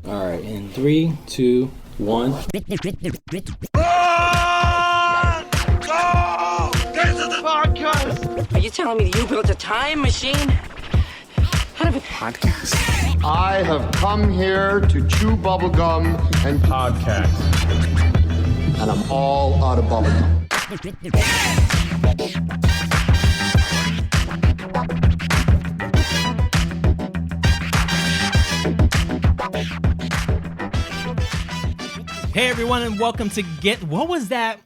All right, in 3, 2, 1. Oh! This is the podcast! Are you telling me that you built a time machine out of a podcast? I have come here to chew bubblegum and podcast. And I'm all out of bubblegum. Hey everyone, and welcome to What was that?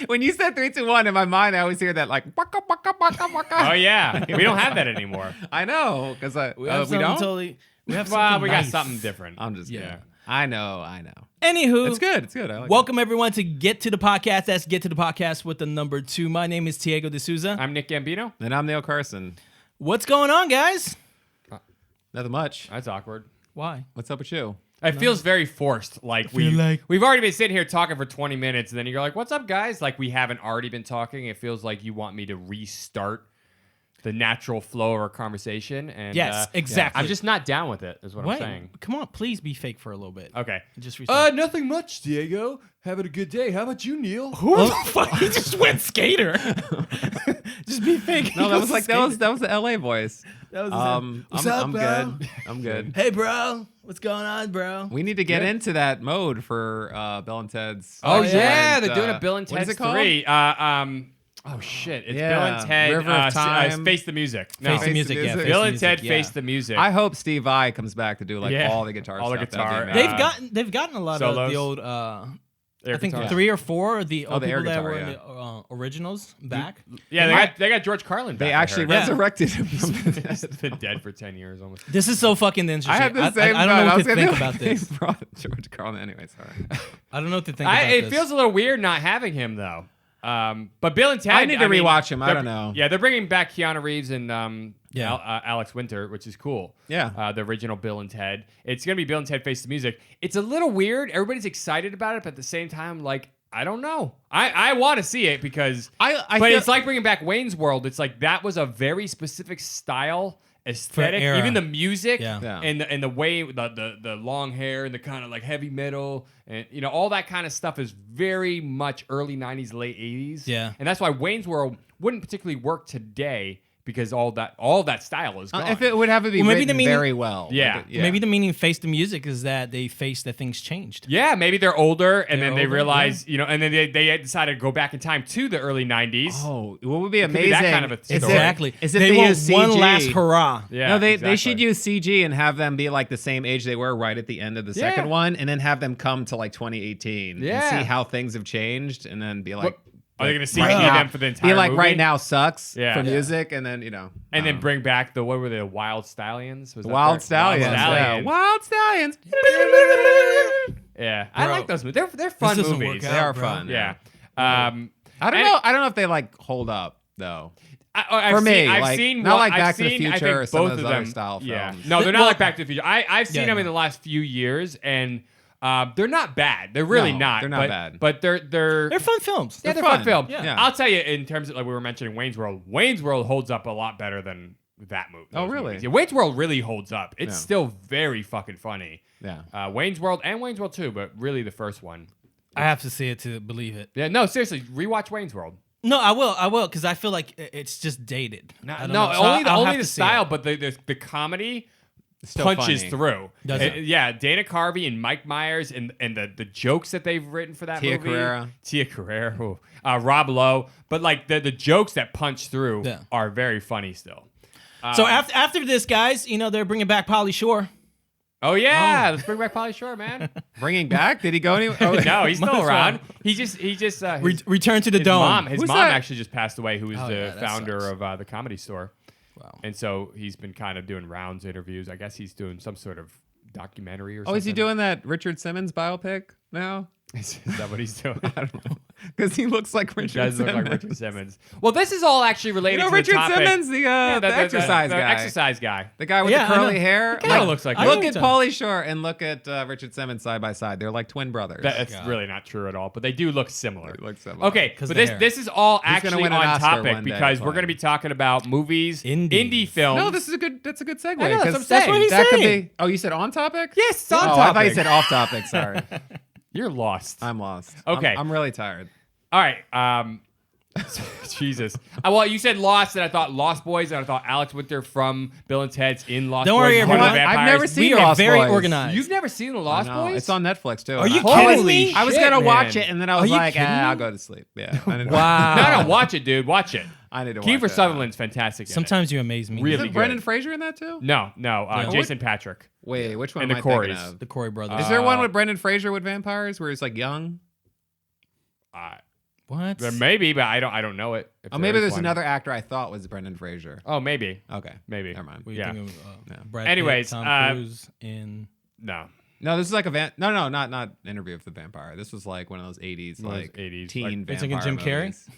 When you said 3, 2, 1, in my mind, I always hear that like waka waka waka waka. Oh yeah, we don't have that anymore. I know because We don't. We got nice. something different. I'm just Yeah. I know. Anywho, It's good. I like welcome everyone to Get to the Podcast. That's Get to the Podcast with the number 2. My name is Diego D'Souza. I'm Nick Gambino. it. And I'm Neil Carson. What's going on, guys? Nothing much. That's awkward. Why? What's up with you? It feels very forced. Like we've already been sitting here talking for 20 minutes, and then you're like, "What's up, guys?" Like we haven't already been talking. It feels like you want me to restart the natural flow of our conversation. And Yes, exactly. I'm just not down with it. Is what I'm saying. Come on, please be fake for a little bit. Okay. Just restart. Nothing much, Diego. Having a good day. How about you, Neil? Who the fuck? He just went skater. Just be fake. No, that was the LA voice. That was What's up, I'm bro? good. I'm good. Hey, bro. What's going on, bro? We need to get into that mode for Bill and Ted's. Oh yeah, excellent, they're doing a Bill and what is Ted's it called? 3. Oh shit, it's Yeah, Bill and Ted. River of Time. Face the Music. No. Face the music, yeah. Face Bill the and music, Ted yeah. Face the Music. I hope Steve Vai comes back to do like Yeah. all the guitar All the stuff. guitar. That'd be amazing. They've gotten a lot of Solos. the old. Air I think guitar. 3 or 4 of the old the air people that guitar, were in yeah. the originals back. Yeah, they got George Carlin back. They I actually heard. Yeah. resurrected him from the dead. He's been dead for 10 years almost. This is so fucking interesting. I have the same. I don't know thought. what to I was think gonna about they this. brought George Carlin. Anyway, sorry. I don't know what to think about It this. feels a little weird not having him though. But Bill and Ted. I need to mean, rewatch him. I they're- don't know. Yeah, they're bringing back Keanu Reeves and Yeah. Alex Winter, which is cool. Yeah. The original Bill and Ted. It's gonna be Bill and Ted Face the Music. It's a little weird. Everybody's excited about it, but at the same time, like I don't know. I want to see it because but feel- it's like bringing back Wayne's World. It's like that was a very specific style. Aesthetic, era. even the music, Yeah. Yeah. and the way the long hair and the kind of like heavy metal and all that kind of stuff is very much early 90s, late 80s. Yeah. And that's why Wayne's World wouldn't particularly work today because all that style is gone. If it would have to be Well, maybe the written meaning- very well. Yeah. Like, Maybe the meaning of face the music is that they face that things changed. yeah, maybe they're older and They're then they older, realize, and then they decided to go back in time to the early 90s. Oh, what would be could be amazing? that kind of a is story. it- Exactly. Is if they they want use one CG. last hurrah. Yeah, No, they exactly. should use CG and have them be like the same age they were right at the end of the second one, and then have them come to like 2018 Yeah. and see how things have changed, and then be like, Are they going to see right now- them for the entire be like movie? right now sucks Yeah. for Yeah. music, and then And then bring back what were the Wild Stallions? Was the that Wild their- Stallions. Yeah. Wild Stallions. Yeah, I Bro. like those movies. They're fun doesn't movies. work They out, are bro. fun. Yeah. I don't and- know. I don't know if they like hold up though. I've For me, seen, I've like, seen not what- like I've Back to the seen, Future I think or some both of those them, other style yeah. films. No, they're not Well- like Back to the Future. I've seen Yeah, them no. in the last few years, and they're not bad. They're really No, not. they're not bad. But they're They're fun films. yeah, they're fun. fun film. Yeah. I'll tell you, in terms of like we were mentioning Wayne's World. Wayne's World holds up a lot better than that movie. Oh, those really? movies. Yeah, Wayne's World really holds up. It's Yeah. still very fucking funny. Yeah. Wayne's World and Wayne's World 2, but really the first one. I have to see it to believe it. Yeah, no, seriously, rewatch Wayne's World. No, I will, because I feel like it's just dated. I don't know. So only I'll only have the to see style, it. but the comedy still punches funny. through. Does it? Yeah, Dana Carvey and Mike Myers and the jokes that they've written for that Tia movie. Carrera. Tia Carrera, ooh. Rob Lowe, but like the jokes that punch through Yeah. are very funny still. So after this, guys, they're bringing back Pauly Shore. Oh yeah, let's bring back Pauly Shore, man. Bringing back? Did he go anywhere? Oh, No, he's still Might as well. around. He just his Return to the Dome. His Who's mom that? actually just passed away, who was Oh, the yeah, that founder sucks. of the Comedy Store. Wow. And so he's been kind of doing rounds interviews. I guess he's doing some sort of documentary or something. Oh, is he doing that Richard Simmons biopic now? Is that what he's doing? I don't know. Because he looks like Richard Does look Simmons. like Richard Simmons. Well, this is all actually related You know to Richard the topic. Simmons, the exercise the guy. exercise guy. The guy with Yeah, the I curly know. hair. Kind of looks like I Look know at what Pauly Shore and look at Richard Simmons side by side. They're like twin brothers. That's really not true at all, but they do look similar. They look similar. Okay, 'Cause but the this hair. this is all He's gonna actually win an on Oscar topic one day, because we're fine. going to be talking about movies, Indies. indie films. No, this is a good. That's a good segue. I know, that's what I'm 'cause saying. That's what he's that could saying. be. Oh, you said on topic? Yes, it's on Oh, I topic. thought you said off topic. Sorry, You're lost. I'm lost. Okay. I'm really tired. All right. Jesus. Well, you said Lost, and I thought Lost Boys, and I thought Alex Winter from Bill and Ted's in Lost Don't Boys. worry, is one of the everyone. I've vampires. never seen We are Lost very Boys. organized. You've never seen the I Lost know. Boys? It's on Netflix too. Are you Holy kidding me? shit, I was gonna watch man. it, and then I Are was you like, kidding me? I'll go to sleep. Yeah. I didn't Wow. No, watch it, dude. Watch it. I need to watch Kiefer it. Sutherland's fantastic. in it. Sometimes you amaze me. Really Isn't good. Brendan Fraser in that too? No. Yeah. Jason Patrick. Wait, which one And am the I thinking Coreys. of? The Corey brothers. Is there one with Brendan Fraser with vampires where he's like young? What? There may be, but I don't know it. if Oh, there maybe is there's one. another actor I thought was Brendan Fraser. Oh, maybe. Okay, Maybe. never mind. What are you Yeah. thinking of, Yeah. Brad Anyways, Pitt, Tom Cruise in... No. No, this is like a no, not Interview with the Vampire. This was like one of those 80s, One of like those 80s, teen like- Are you vampire thinking Jim Carrey? movies.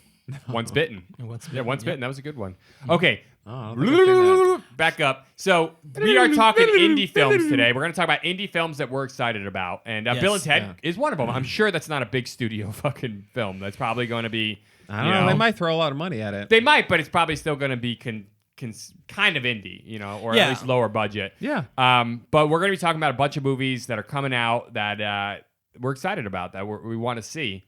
Once Bitten. What's Yeah, Once Bitten. That was a good one. Mm-hmm. Okay. Oh, I don't think I've seen that. Back up. So we are talking indie films today. We're going to talk about indie films that we're excited about, and Yes. Bill and Ted Yeah. is one of them. I'm sure that's not a big studio fucking film. That's probably going to be. I don't know. They might throw a lot of money at it. They might, but it's probably still going to be kind of indie, or Yeah. at least lower budget. Yeah. But we're going to be talking about a bunch of movies that are coming out that we're excited about, that we want to see.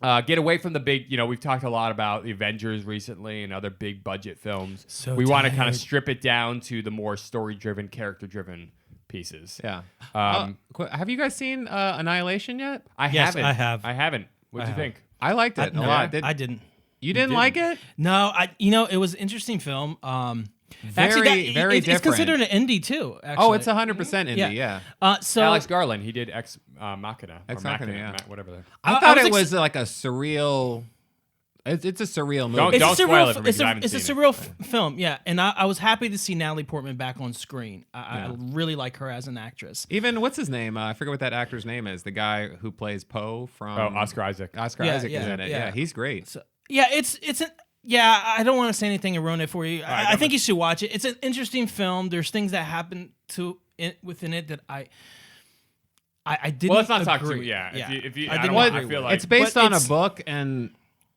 Get away from the big, we've talked a lot about the Avengers recently and other big budget films. So we want to kind tired. of strip it down to the more story-driven, character-driven pieces. Yeah. Um, Have you guys seen Annihilation yet? Yes, haven't. I have. I haven't. What'd I you have. think? I liked it a lot. I didn't. You didn't like it? No, it was an interesting film. Very it's different. considered an indie too. Actually. Oh, it's 100% indie. Yeah. So Alex Garland. He did Ex Machina. Ex or Machina, yeah. whatever. I thought was it was like a surreal. It's a surreal movie. Don't It's a spoil surreal. it for me, 'cause I haven't It's a seen surreal film. Yeah, and I was happy to see Natalie Portman back on screen. I really like her as an actress. Even what's his name? I forget what that actor's name is. The guy who plays Poe from Oscar Isaac. Oscar Yeah, Isaac is yeah, in it. yeah. Yeah, he's great. So yeah, I don't want to say anything and ruin it for you. I think you should watch it. It's an interesting film. There's things that happen within it that I didn't. Well, let's not talk agree. too. Yeah. If you, I I didn't don't want. agree I feel with like It's based But on a it's- book, and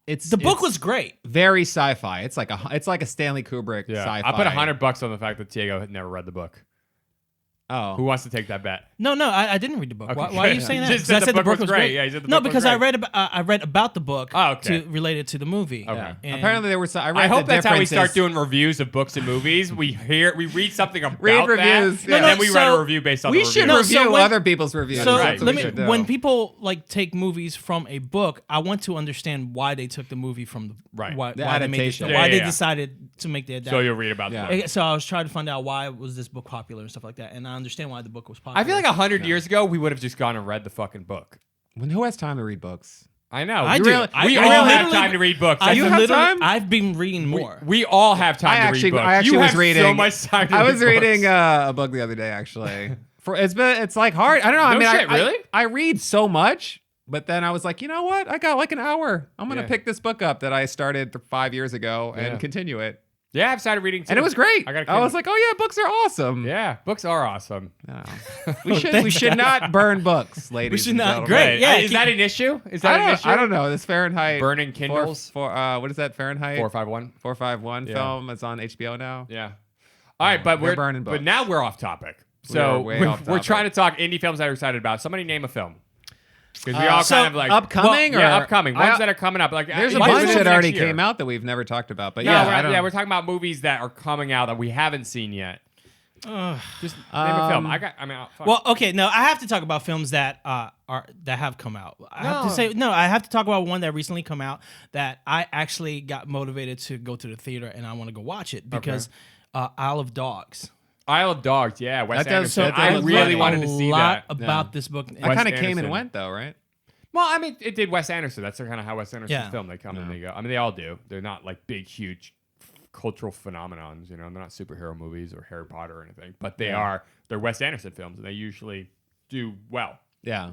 The book was great. very sci-fi. It's like a Stanley Kubrick Yeah. sci-fi. I put $100 on the fact that Diego had never read the book. Oh, Who wants to take that bet? No, I didn't read the book. Okay, Why are you good. saying You that? just 'Cause I said the book was great. Yeah, you said the no, book was because great. I read about the book Oh, okay. related to the movie. Okay. And apparently there were. I read I hope the that's how we start differences. doing reviews of books and movies. We read something about Read reviews, that, yeah. and then we No, write a so review based on We the should review. so review when- other people's reviews. So Right. That's what we let me. should do. When people take movies from a book, I want to understand why they took the movie from the Right. Why, The why they made adaptation. this, Yeah, why yeah, they yeah. decided to make the So adaptation. you'll read about Yeah. the book. So I was trying to find out why was this book popular and stuff like that, and I understand why the book was popular. I feel like 100 years ago, we would have just gone and read the fucking book. Who has time to read books? I know. I You do. really- I- we I all have literally- time to read books. I've You have literally- time? I've been reading more. We all have time to read books. I actually you was have reading. so much time to I read was reading books. a book the other day actually. It's like hard. I don't know. I No mean, shit, really? I read so much, but then I was like, you know what? I got like an hour. I'm gonna Yeah. pick this book up that I started 5 years ago and Yeah. continue it. Yeah, I've started reading too. And it was great. I got. I was like, oh yeah, books are awesome. yeah, books are awesome. We should not burn books, ladies. We should and not- gentlemen. Great, yeah, Is that an issue? Is that an issue? I don't know. This Fahrenheit Burning Kindles? What is that Fahrenheit? 451. 451 Yeah. film. It's on HBO now. Yeah. All right, but They're burning but books. now we're off topic. We So are way off we're topic. trying to talk indie films that we're excited about. Somebody name a film. Because we all So, kind of like upcoming yeah, or- upcoming ones that are coming up. Like There's a what's bunch the that next already year? came out that we've never talked about. But No, yeah, we're talking about movies that are coming out that we haven't seen yet. Just name a film. Fuck. Well, okay, no, I have to talk about films that that have come out. I have to say I have to talk about one that recently come out that I actually got motivated to go to the theater and I want to go watch it because Isle of Dogs. Isle of Dogs, yeah, Wes That does- Anderson. that I does really look wanted a to see lot that. about this book. I Wes kind of came Anderson. and went though, right? Well, I mean, it did Wes Anderson. That's kind of how Wes Anderson's Yeah. film. They come and they go. I mean, they all do. They're not like big, huge cultural phenomenons. They're not superhero movies or Harry Potter or anything. But they're Wes Anderson films, and they usually do well. Yeah.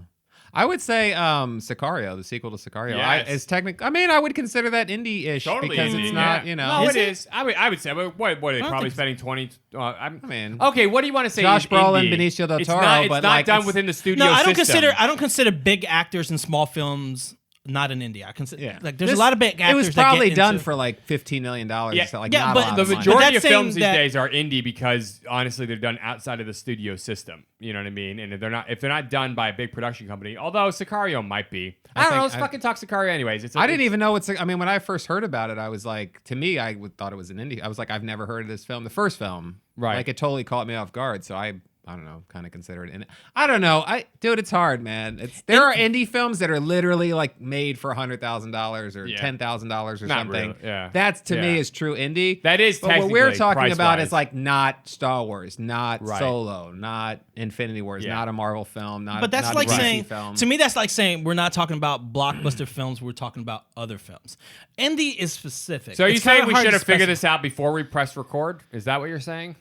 I would say Sicario, the sequel to Sicario. Yes. Is technically. I mean, I would consider that indie-ish Totally because indie, it's not. yeah. You know, No, Is it it? is. I would say. What are they probably think spending 20? I mean, okay. What do you want to say? Josh is Brolin, indie? Benicio del It's Toro, not, it's but, not like, done it's- within the studio. No, I don't system. consider big actors in small films not an indie. I consider Yeah. like there's a lot of big actors. It was that probably get done into- for like $15 million. Yeah, So, like, yeah, not but a lot The of money. majority that's of films saying these that- days are indie because honestly they're done outside of the studio system. You know what I mean? And if they're not done by a big production company, although Sicario might be. I don't know. Let's fucking talk Sicario anyways. I didn't even know what's. I mean, when I first heard about it, I was like, to me, thought it was an indie. I was like, I've never heard of this film. The first film, Right. Like, it totally caught me off guard. So I don't know, kind of consider it. And I don't know, dude, it's hard, man. There are indie films that are literally like made for $100,000 or Yeah. $10,000 or Not something. really, yeah. That's to me Yeah. is true indie. That is But what we're technically, talking about price-wise. is like not Star Wars, not Right. Solo, not Infinity Wars, Yeah. not a Marvel film, not. But that's not like a DC saying film. to me that's like saying we're not talking about blockbuster films. We're talking about other films. Indie is specific. So are you It's kinda saying we hard should to have figured specify. this out before we press record? Is that what you're saying?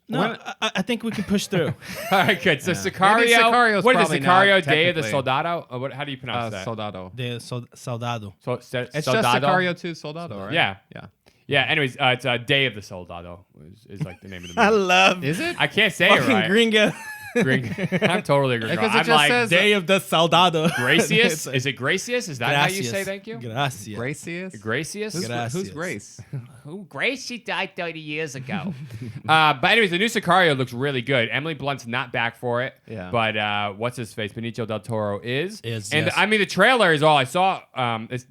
No, I think we can push through. All right, good. So Maybe Sicario. Sicario's What is it? probably Sicario, not, Day of the technically. Soldado? Or how do you pronounce that? Soldado. De Soldado. It's just Soldado? Sicario 2 Soldado, right? Yeah. Yeah. Yeah. Anyways, it's Day of the Soldado is like the name of the I movie. love Is it? I can't say it fucking right. gringo. I'm totally agreeing. Because it I'm just like says- Day of the Soldado. Gracious. Is it Gracious? Is that how you say thank you? Gracias. Gracious? Gracious. Who's Gracias. Grace? Who? Grace? She died 30 years ago. But anyways, the new Sicario looks really good. Emily Blunt's not back for it. Yeah. But what's his face? Benicio del Toro is. Is, And yes. I mean, the trailer is all I saw.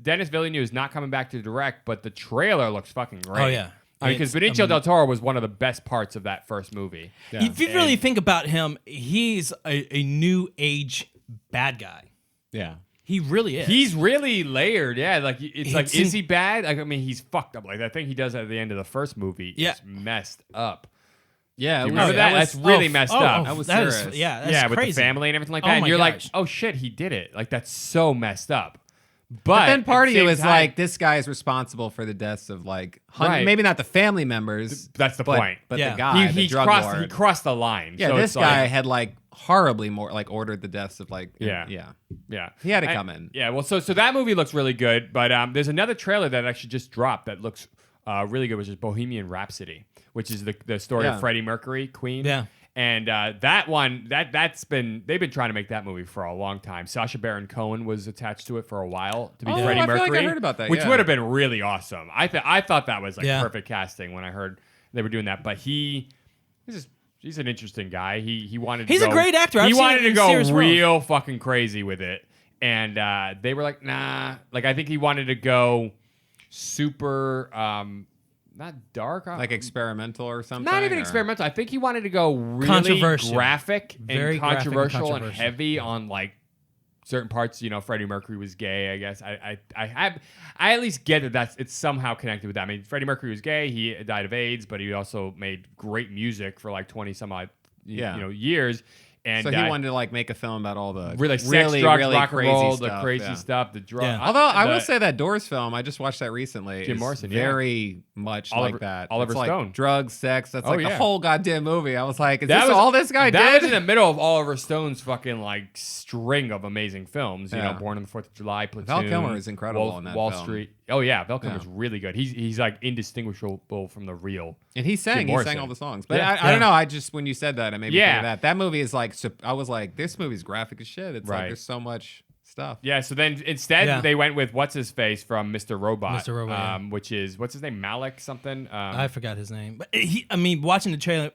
Dennis Villeneuve is not coming back to direct, but the trailer looks fucking great. Oh, yeah. Because It's Benicio del Toro was one of the best parts of that first movie. If you really think about him, he's a new age bad guy. Yeah. He really is. He's really layered, yeah. Like it's like, It's is he bad? Like I mean, he's fucked up. Like that thing he does at the end of the first movie Yeah. is messed up. Yeah. You remember that? That's really messed up. That was that is- serious. yeah, that's Yeah, with crazy. the family and everything like Oh that. And my you're like, gosh. oh shit, he did it. Like that's so messed up. But then part at of the you same is time- like, this guy is responsible for the deaths of like, Right. maybe not the family members. That's the but, point. But Yeah. the guy, he the drug crossed lord. the line. Yeah, So this it's like- guy had like horribly more like ordered the deaths of like. Yeah. Yeah. Yeah, He had to come in. Yeah, well, so that movie looks really good, but there's another trailer that actually just dropped that looks really good, which is Bohemian Rhapsody, which is the story Yeah. of Freddie Mercury, Queen. Yeah. And that one, they've been trying to make that movie for a long time. Sacha Baron Cohen was attached to it for a while to be Oh, Freddie I feel like I Mercury. heard about that, which yeah. would have been really awesome. I thought that was like Yeah. perfect casting when I heard they were doing that. But he's an interesting guy. He wanted. He's to a go, great actor. I've He seen wanted him to in go serious roles. real fucking crazy with it, and they were like, nah. Like I think he wanted to go super. Not dark, Like experimental or something. not even or- experimental. I think he wanted to go really Controversial. graphic Very and graphic and controversial and controversial. heavy on like certain parts. You know, Freddie Mercury was gay. I guess I at least get that it's somehow connected with that. I mean, Freddie Mercury was gay. He died of AIDS, but he also made great music for like 20 some odd years. And So he wanted to like make a film about all the really sex, drugs, really rock and crazy roll, stuff, the crazy yeah. stuff, the drug. Yeah. Although I will say that Doors film, I just watched that recently. Jim is Morrison, yeah. very much Oliver- like that. Oliver it's like Stone. drugs, sex. That's Oh, like the yeah. whole goddamn movie. I was like, is That this was all this guy that did? was in the middle of Oliver Stone's fucking like string of amazing films. You know, Yeah. Born on the 4th of July, Platoon. Val Kilmer is incredible Wall, in that Wall film. Street. Oh yeah, Val Kilmer's Yeah. really good. He's like indistinguishable from the real. And he sang Morrison. all the songs. But Yeah. I don't know. I just when you said that, it made me Yeah. think of that. That movie is like I was like, this movie's graphic as shit. It's Right. like there's so much stuff. Yeah. So then instead Yeah. they went with what's his face from Mr. Robot, Mr. Robot, yeah. which is what's his name, Malik something. I forgot his name. But I mean, watching the trailer,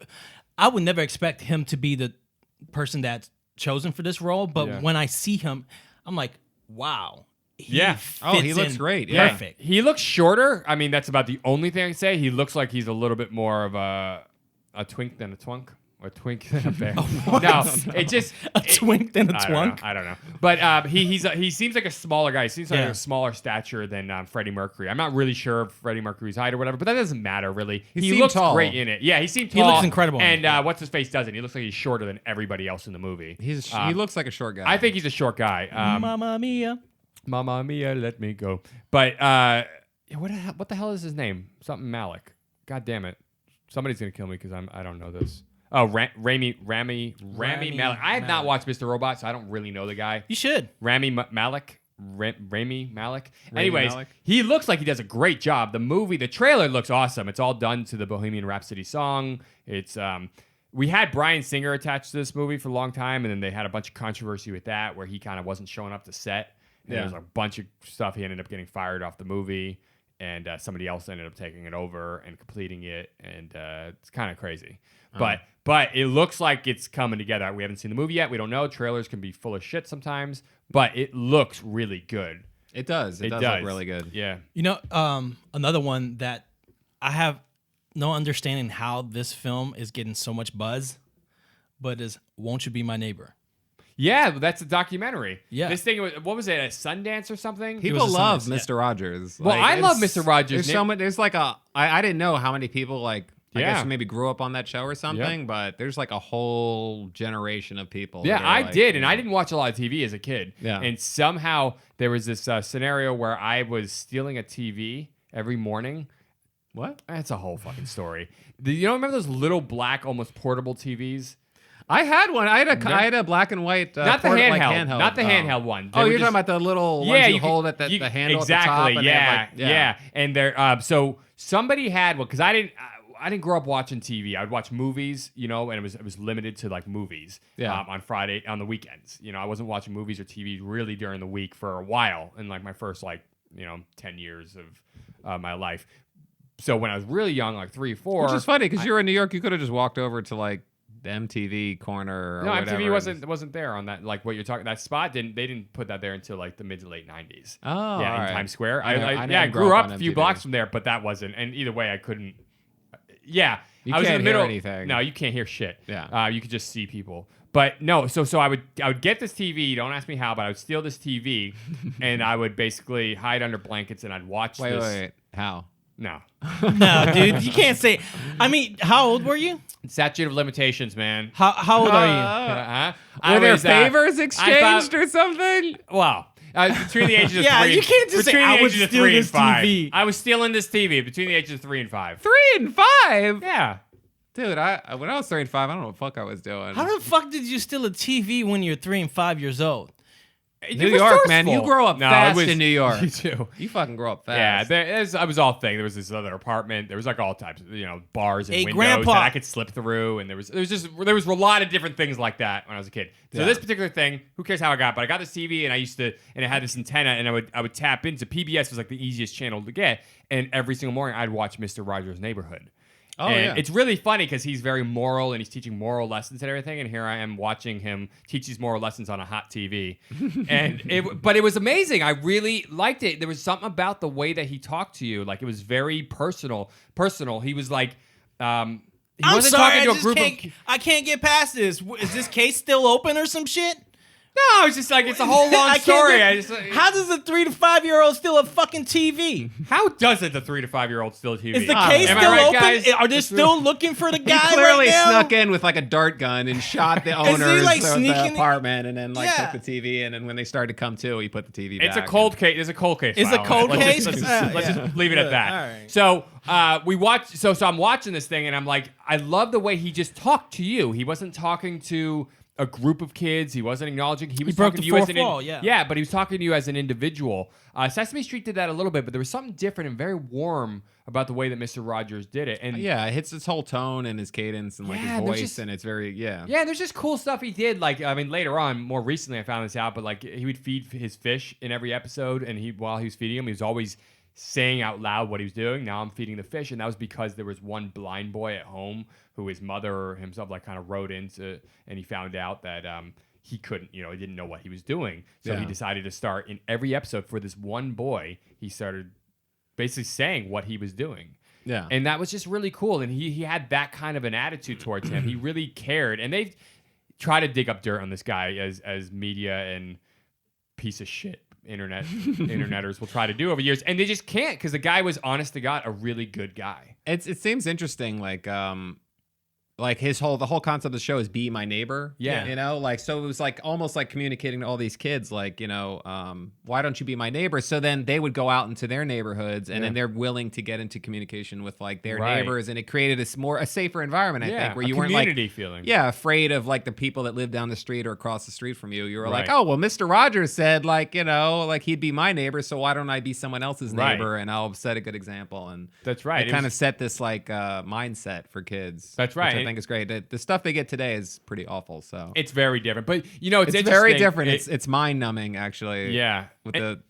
I would never expect him to be the person that's chosen for this role. But Yeah. when I see him, I'm like, wow. Yeah. Oh, he fits looks in great, yeah. Perfect. He looks shorter. I mean, that's about the only thing I can say. He looks like he's a little bit more of a twink than a twunk. Or a twink than a bear. No, it just A twink than a twunk? I don't know. But he seems like a smaller guy. He seems like Yeah. a smaller stature than Freddie Mercury. I'm not really sure of Freddie Mercury's height or whatever, but that doesn't matter really. He seemed looks tall. great in it. Yeah, he seemed He tall. looks incredible in And it. what's his face doesn't. He looks like he's shorter than everybody else in the movie. He looks like a short guy. I think he's a short guy. Mamma mia. Mamma mia, let me go. But what the hell is his name? Something Malik. God damn it. Somebody's gonna kill me because I don't know this. Oh, Rami Malek. I have not watched Mr. Robot, so I don't really know the guy. You should. Rami Malek. Anyways, Malek. he looks like he does a great job. The trailer looks awesome. It's all done to the Bohemian Rhapsody song. It's we had Bryan Singer attached to this movie for a long time, and then they had a bunch of controversy with that, where he kind of wasn't showing up to set. And there was a bunch of stuff. He ended up getting fired off the movie, and somebody else ended up taking it over and completing it, and it's kind of crazy. But it looks like it's coming together. We haven't seen the movie yet. We don't know. Trailers can be full of shit sometimes, but it looks really good. It does. It does look really good. Yeah. You know, another one that I have no understanding how this film is getting so much buzz, but is Won't You Be My Neighbor? Yeah, that's a documentary. Yeah. This thing was, what was it, a Sundance or something? People was a love Sundance, Mr. Rogers. Well, I love Mr. Rogers. There's so much. There's like I didn't know how many people I Yeah. guess maybe grew up on that show or something, but there's like a whole generation of people. Yeah, that are I like, did, and I didn't watch a lot of TV as a kid. Yeah. And somehow there was this scenario where I was stealing a TV every morning. What? That's a whole fucking story. You don't remember those little black, almost portable TVs? I had one. I had a black and white. Not the handheld. like handheld. Not the handheld one. Oh, They were you're just- talking about the little ones you hold at the handle exactly, at the top. And they have, like, yeah. And they're so somebody had one because I didn't grow up watching TV. I would watch movies, and it was limited to like movies. Yeah. On Friday on the weekends. I wasn't watching movies or TV really during the week for a while in like my first 10 years of my life. So when I was really young, like 3 or 4, which is funny because you were in New York. You could have just walked over to like the MTV corner. Or no, whatever. MTV wasn't there on that. Like what you're talking, that spot they didn't put that there until like the mid to late 90s. Oh, yeah, all in right. Times Square. I I didn't grew grow up on a few MTV. blocks from there, but that wasn't. And either way, I couldn't. Yeah, You I was in can't the middle. hear anything. No, you can't hear shit. Yeah. You could just see people. But no, so I would get this TV. Don't ask me how, but I would steal this TV, and I would basically hide under blankets, and I'd watch this. Wait. How? No. No, dude, you can't say. I mean, how old were you? Statute of limitations, man. How old are you? I Were there was, favors I exchanged thought- or something? Well, between the ages of Yeah, 3 you can't just say, between the "I would ages of steal 3 and this 5. TV. I was stealing this TV between the ages of 3 and 5. 3 and 5. Yeah. Dude, when I was 3 and 5, I don't know what the fuck I was doing. How the fuck did you steal a TV when you're 3 and 5 years old? New It was York, man. forceful. You grow up No, it fast was- in New York. You too. You fucking grow up Yeah, fast. I was all thing. There was this other apartment. There was like all types, of bars and Hey, windows Grandpa. that I could slip through, and there was a lot of different things like that when I was a kid. So Yeah. this particular thing, who cares how I got? But I got this TV, and and it had this antenna, and I would tap into PBS was like the easiest channel to get, and every single morning I'd watch Mr. Rogers' Neighborhood. Oh, and yeah. it's really funny because he's very moral and he's teaching moral lessons and everything. And here I am watching him teach these moral lessons on a hot TV. But it was amazing. I really liked it. There was something about the way that he talked to you. Like it was very personal. He was like, he I'm wasn't sorry, talking to I a just group can't, of. I can't get past this. Is this case still open or some shit? No, it's just like it's a whole long I can't story. get- how does a 3 to 5 year old steal a fucking TV? How does it the 3 to 5 year old still TV? Is the case Am I still right, open? guys? Are they still looking for the He guy clearly right now? snuck in with like a dart gun and shot the owners like, of sneaking the in? apartment and then like Yeah. took the TV in, and when they started to come to, he put the TV It's back. a cold case. It's a cold case. It's a file. cold Let's case? Just, Yeah, let's yeah. just leave it at that. All right. So we watched. So I'm watching this thing, and I'm like, I love the way he just talked to you. He wasn't talking to a group of kids. He wasn't acknowledging. He was broke talking the to you as fourth an wall, yeah. yeah, but he was talking to you as an individual. Sesame Street did that a little bit, but there was something different and very warm about the way that Mr. Rogers did it. And Yeah, it hits his whole tone and his cadence and like Yeah, his there's voice, just- and it's very Yeah, there's just cool stuff he did. Like, I mean, later on, more recently, I found this out, but like, he would feed his fish in every episode, and while he was feeding them, he was always saying out loud what he was doing. Now I'm feeding the fish, and that was because there was one blind boy at home who his mother or himself like kind of wrote into, and he found out that he couldn't, he didn't know what he was doing, so he Yeah. decided to start in every episode for this one boy. He started basically saying what he was doing. Yeah. And that was just really cool. And he had that kind of an attitude towards him. He really cared. And they try to dig up dirt on this guy as media and piece of shit interneters will try to do over years. And they just can't, because the guy was, honest to God, a really good guy. It seems interesting, like like the whole concept of the show is be my neighbor. Yeah. You know, like, so it was like almost like communicating to all these kids, like, you know, why don't you be my neighbor? So then they would go out into their neighborhoods and then they're willing to get into communication with like their neighbors. And it created a safer environment, I think, where you weren't like, community feeling. Yeah, afraid of like the people that live down the street or across the street from you. You were like, oh, well, Mr. Rogers said like, you know, like he'd be my neighbor. So why don't I be someone else's neighbor? And I'll set a good example. And that's right. It kind of set this like mindset for kids. That's right. Which I think is great. The stuff they get today is pretty awful. So it's very different. But you know, it's very different. It's mind numbing actually. Yeah. With the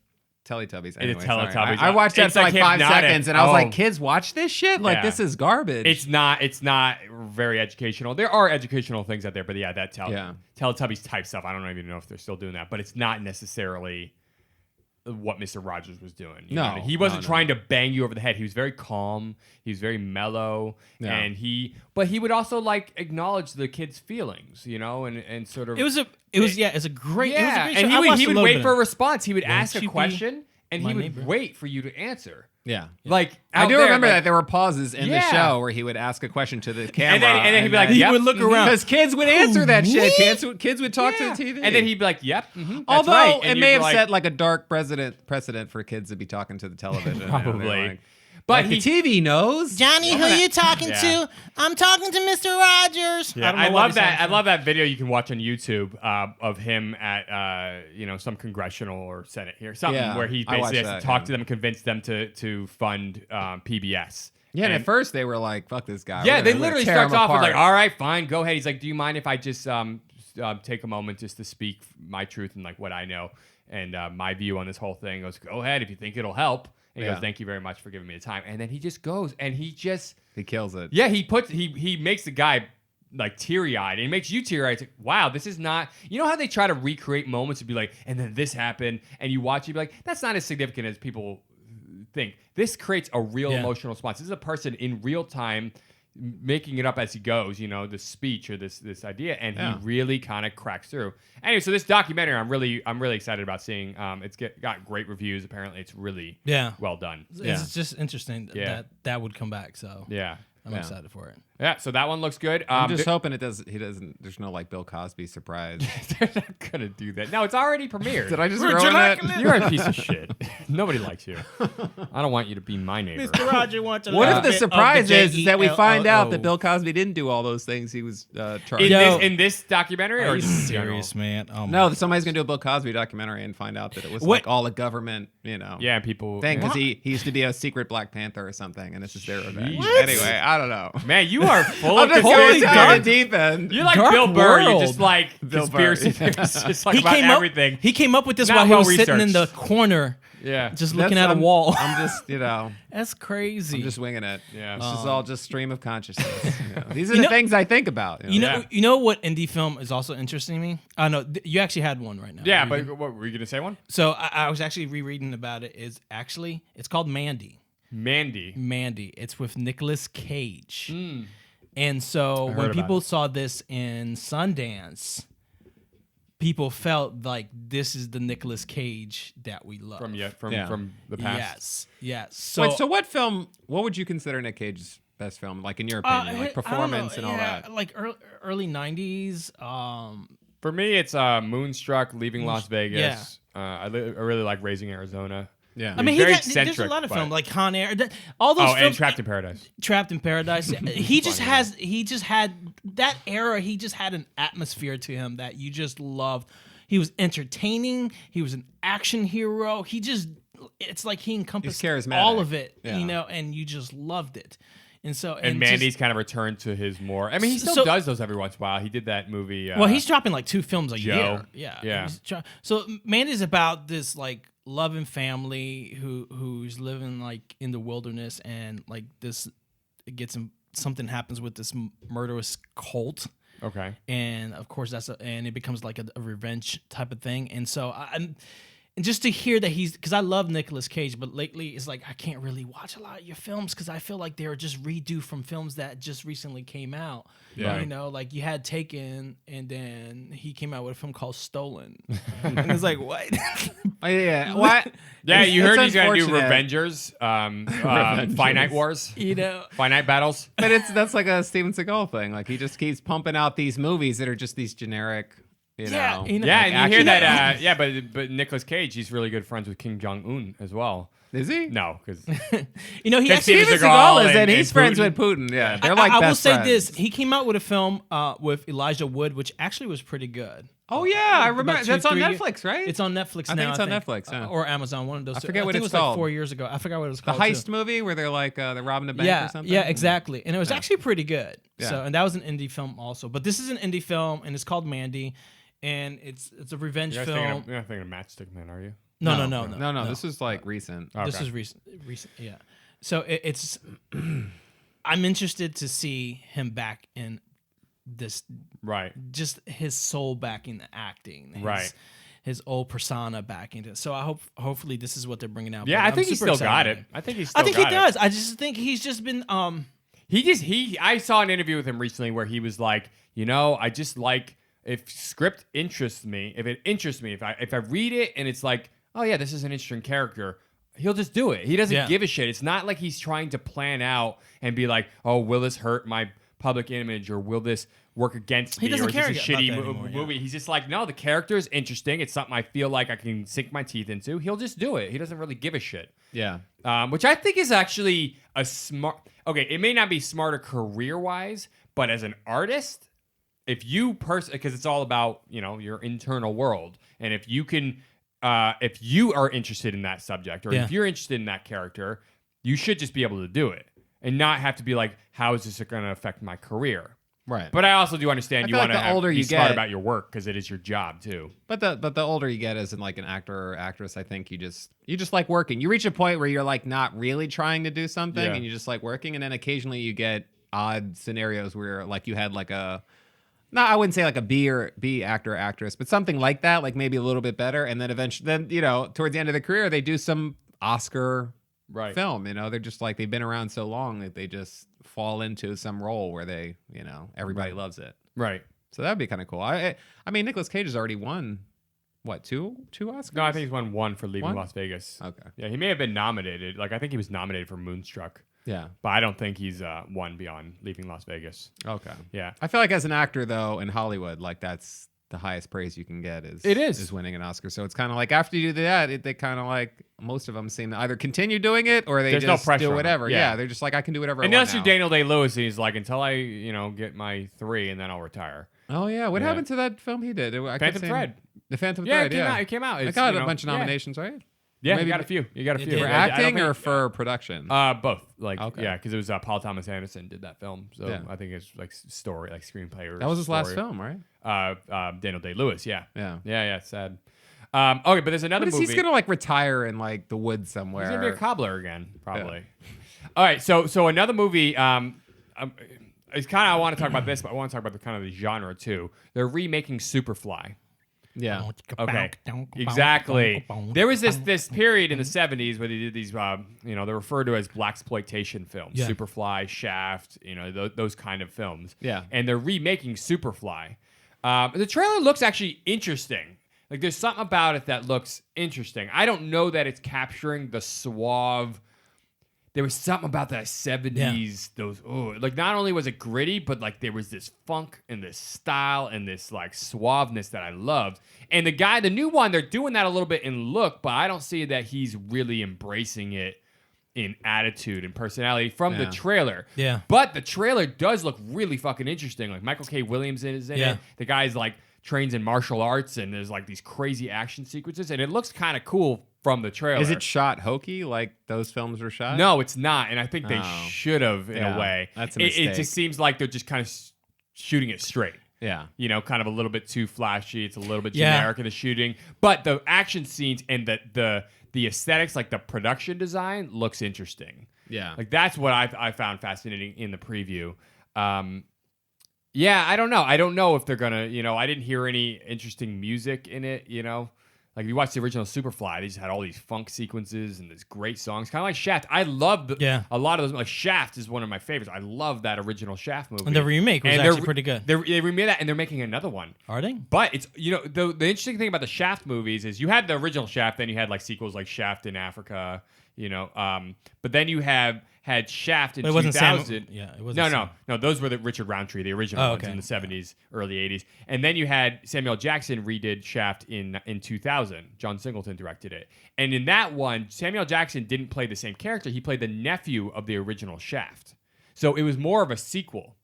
Teletubbies. Anyway, Teletubbies. I watched that for like 5 seconds and I was like, kids watch this shit? Like this is garbage. It's not very educational. There are educational things out there, but yeah, that Teletubbies type stuff, I don't even know if they're still doing that, but it's not necessarily what Mr. Rogers was doing. You know what I mean? He wasn't trying to bang you over the head. He was very calm. He was very mellow, and but he would also like acknowledge the kids' feelings, you know, and sort of. It's a great. Yeah, it was a great and show. he would wait for a response. He would ask a you be question, and he would neighbor? wait for you to answer. Yeah. Like I do out remember there, that there were pauses in the show where he would ask a question to the camera, and then he'd be like, he would look around because kids would answer that shit. Kids would talk to the TV, and then he'd be like, "Yep." That's Although right. it may have set like a dark precedent for kids to be talking to the television, Probably. Like, But the TV knows. Johnny, who you talking to? I'm talking to Mr. Rogers. Yeah, I love that. I love that video you can watch on YouTube of him at some congressional or Senate here, something where he basically has to talk to them, and convince them to fund PBS. Yeah, and at first they were like, "Fuck this guy." Yeah, they literally starts off with like, "All right, fine, go ahead." He's like, "Do you mind if I just take a moment just to speak my truth and like what I know and my view on this whole thing?" He goes, "Go ahead if you think it'll help." And he goes, "Thank you very much for giving me the time." And then he just goes and he kills it. Yeah, he makes the guy like teary-eyed, and he makes you teary-eyed. It's like, wow, this is not. You know how they try to recreate moments and be like, and then this happened, and you watch it, you be like, that's not as significant as people think. This creates a real emotional response. This is a person in real time making it up as he goes, you know, this speech or this idea, and he really kind of cracks through. Anyway, so this documentary, I'm really excited about seeing. It's got great reviews. Apparently, it's really well done. It's just interesting that would come back. So I'm excited for it. Yeah, so that one looks good. I'm just hoping he doesn't. There's no like Bill Cosby surprise. They're not gonna do that. No, it's already premiered. Did I just ruin that? You're a piece of shit. Nobody likes you. I don't want you to be my neighbor. Mr. Roger wants to. What if the surprise is that we find out that Bill Cosby didn't do all those things he was charged? In this documentary, Are or you just serious, man? Oh no, somebody's gonna do a Bill Cosby documentary and find out that it was like all a government, you know, people thing because he used to be a secret Black Panther or something, and this is their revenge. What? Anyway, I don't know. Man, you are full I'm of just conspiracy going down theories. the deep end. You're like Dark Bill Burr. world. You're just like Bill Burr. conspiracy theories. Just like about everything. He came up with this Not while he was well sitting in the researched. corner, Yeah. just looking at a wall. I'm just, you know, That's crazy. I'm just winging it. Yeah. This is all just stream of consciousness. You know, these are the things I think about. You know what indie film is also interesting to me? No, you actually had one right now. Yeah, but what were you gonna say? One? So I was actually rereading about it. It's called Mandy. Mandy. It's with Nicolas Cage. And so when people saw this in Sundance, people felt like this is the Nicolas Cage that we love. From the past. Yes. So, Wait, so what would you consider Nick Cage's best film? Like in your opinion, like performance and all that? Like early 90s. For me, it's Moonstruck, Leaving Las Vegas. I really like Raising Arizona. Yeah. I mean, very there's a eccentric, lot of but- films like Con Air, all those films. And Trapped in Paradise. Trapped in Paradise. He just had that era. He just had an atmosphere to him that you just loved. He was entertaining. He was an action hero. It's like he encompassed He's charismatic. all of it, Yeah. you know, and you just loved it. And so, And Mandy's kind of returned to his more. I mean, he still does those every once in a while. He did that movie. Well, he's dropping like 2 films a Joe. year. Yeah. So Mandy's about this like loving family who's living like in the wilderness, and like something happens with this murderous cult. Okay. And of course and it becomes like a revenge type of thing. And so And just to hear that because I love Nicolas Cage, but lately it's like I can't really watch a lot of your films because I feel like they're just redo from films that just recently came out. Yeah. You know, like you had Taken, and then he came out with a film called Stolen, and it's like what? Yeah, what? Yeah, you heard he's gonna do unfortunate. Avengers, Finite Wars, You know, Finite Battles. But that's like a Steven Seagal thing. Like he just keeps pumping out these movies that are just these generic, you know. Yeah, you know, Yeah, like and you hear action- that. But Nicolas Cage, he's really good friends with Kim Jong Un as well. Is he? No, because You know, he Because actually. Steven Steven Seagal Seagal is and- in. He's and friends Putin. with Putin. Yeah, they're I like will best say friends. this: he came out with a film with Elijah Wood, which actually was pretty good. Oh yeah, I remember. About That's on 2-3 Netflix, right? It's on Netflix I now. think it's on Netflix, yeah. or Amazon. One of those. I two. forget what think it's it was called. Like 4 years ago. I forgot what it was the called. heist too. movie where they're like they're robbing a bank Yeah, or something. yeah, exactly. And it was actually pretty good. Yeah. So, and that was an indie film also. But this is an indie film, and it's called Mandy, and it's a revenge you're film. not thinking of Matchstick Man, are you? No. This is like recent. This Okay. is recent. Yeah. So it's. I'm interested to see him back in this. Right. Just his soul back in the acting. Right. His old persona back into it. So I hopefully this is what they're bringing out. Yeah, But I I'm think he's super still got excited. it. I think he's. I Still think he got it. does. I just think he's just been I saw an interview with him recently where he was like, I just like if script interests me, if it interests me, if I read it and it's like, oh yeah, this is an interesting character, he'll just do it. He doesn't give a shit. It's not like he's trying to plan out and be like, oh, will this hurt my public image or will this work against me? doesn't or is this care a about shitty that anymore, movie? He's just like, no, the character is interesting. It's something I feel like I can sink my teeth into. He'll just do it. He doesn't really give a shit. Yeah. Which I think is actually a smart. Okay, it may not be smarter career-wise, but as an artist, if you because it's all about your internal world, and if you can, if you are interested in that subject, or if you're interested in that character, you should just be able to do it and not have to be like, how is this going to affect my career? Right. But I also do understand you feel want like the to older be you smart get- about your work because it is your job too. But the older you get as in like an actor or actress, I think you just like working. You reach a point where you're like not really trying to do something and you just like working, and then occasionally you get odd scenarios where like you had like I wouldn't say like a B actor or actress, but something like that, like maybe a little bit better, and then eventually towards the end of the career they do some Oscar film. They're just like they've been around so long that they just fall into some role where they everybody loves it. Right. So that would be kind of cool. I mean, Nicolas Cage has already won, what, two Oscars? No, I think he's won one for Leaving One? Las Vegas. Okay. Yeah, he may have been nominated. Like I think he was nominated for Moonstruck. Yeah. But I don't think he's won beyond Leaving Las Vegas. Okay. Yeah. I feel like as an actor, though, in Hollywood, like that's the highest praise you can get is winning an Oscar. So it's kind of like after you do that, they kind of like most of them seem to either continue doing it or they There's no just pressure do on whatever. them. Yeah. They're just like, I can do whatever And I want that's now. Daniel Day-Lewis. He's like, until I, get my 3 and then I'll retire. Oh, yeah. What Yeah. happened to that film he did? I kept Phantom saying- Thread. The Phantom Yeah, Thread, it came out. It It's, got you a know, bunch of yeah. nominations, right? Yeah, Maybe you got a few. You got a It few. did. For I don't acting think- or for production? both. Like, Okay. yeah, because it was Paul Thomas Anderson did that film. So Yeah. I think it's like story, like screenplay. Or That was his last story. film, right? Daniel Day-Lewis. Yeah. Yeah. Yeah. Sad. Okay, but there's another What is movie. he's gonna like retire in like the woods somewhere? He's gonna be a cobbler again, probably. All right, so another movie. It's kind of I want to talk about this, but I want to talk about the kind of the genre too. They're remaking Superfly. Yeah. Okay, exactly. There was this period in the 70s where they did these, they're referred to as blaxploitation films, Yeah. Superfly, Shaft, those kind of films. Yeah. And they're remaking Superfly. The trailer looks actually interesting. Like there's something about it that looks interesting. I don't know that it's capturing the suave. There was something about that 70s, like not only was it gritty, but like there was this funk and this style and this like suaveness that I loved. And the new one, they're doing that a little bit in look, but I don't see that he's really embracing it in attitude and personality from the trailer. Yeah. But the trailer does look really fucking interesting. Like Michael K. Williams is in it. The guy's like trains in martial arts and there's like these crazy action sequences and it looks kind of cool from the trailer. Is it shot hokey like those films were shot? No, it's not, and I think they Oh. should have in Yeah, a way. that's a It mistake. just seems like they're just kind of shooting it straight. Yeah. Kind of a little bit too flashy. It's a little bit Yeah. generic in the shooting, but the action scenes and the aesthetics, like the production design, looks interesting. Yeah. Like that's what I found fascinating in the preview. Yeah, I don't know. I don't know if they're gonna. I didn't hear any interesting music in it. Like if you watch the original Superfly, they just had all these funk sequences and these great songs, kind of like Shaft. I love a lot of those. Like Shaft is one of my favorites. I love that original Shaft movie. And the remake was actually pretty good. They remade that, and they're making another one. Are they? But it's the interesting thing about the Shaft movies is you had the original Shaft, then you had like sequels like Shaft in Africa, but then you had Shaft in 2000. It wasn't. No, those were the Richard Roundtree, the original ones in the 70s, early 80s, and then you had Samuel Jackson redid Shaft in 2000. John Singleton directed it, and in that one, Samuel Jackson didn't play the same character; he played the nephew of the original Shaft, so it was more of a sequel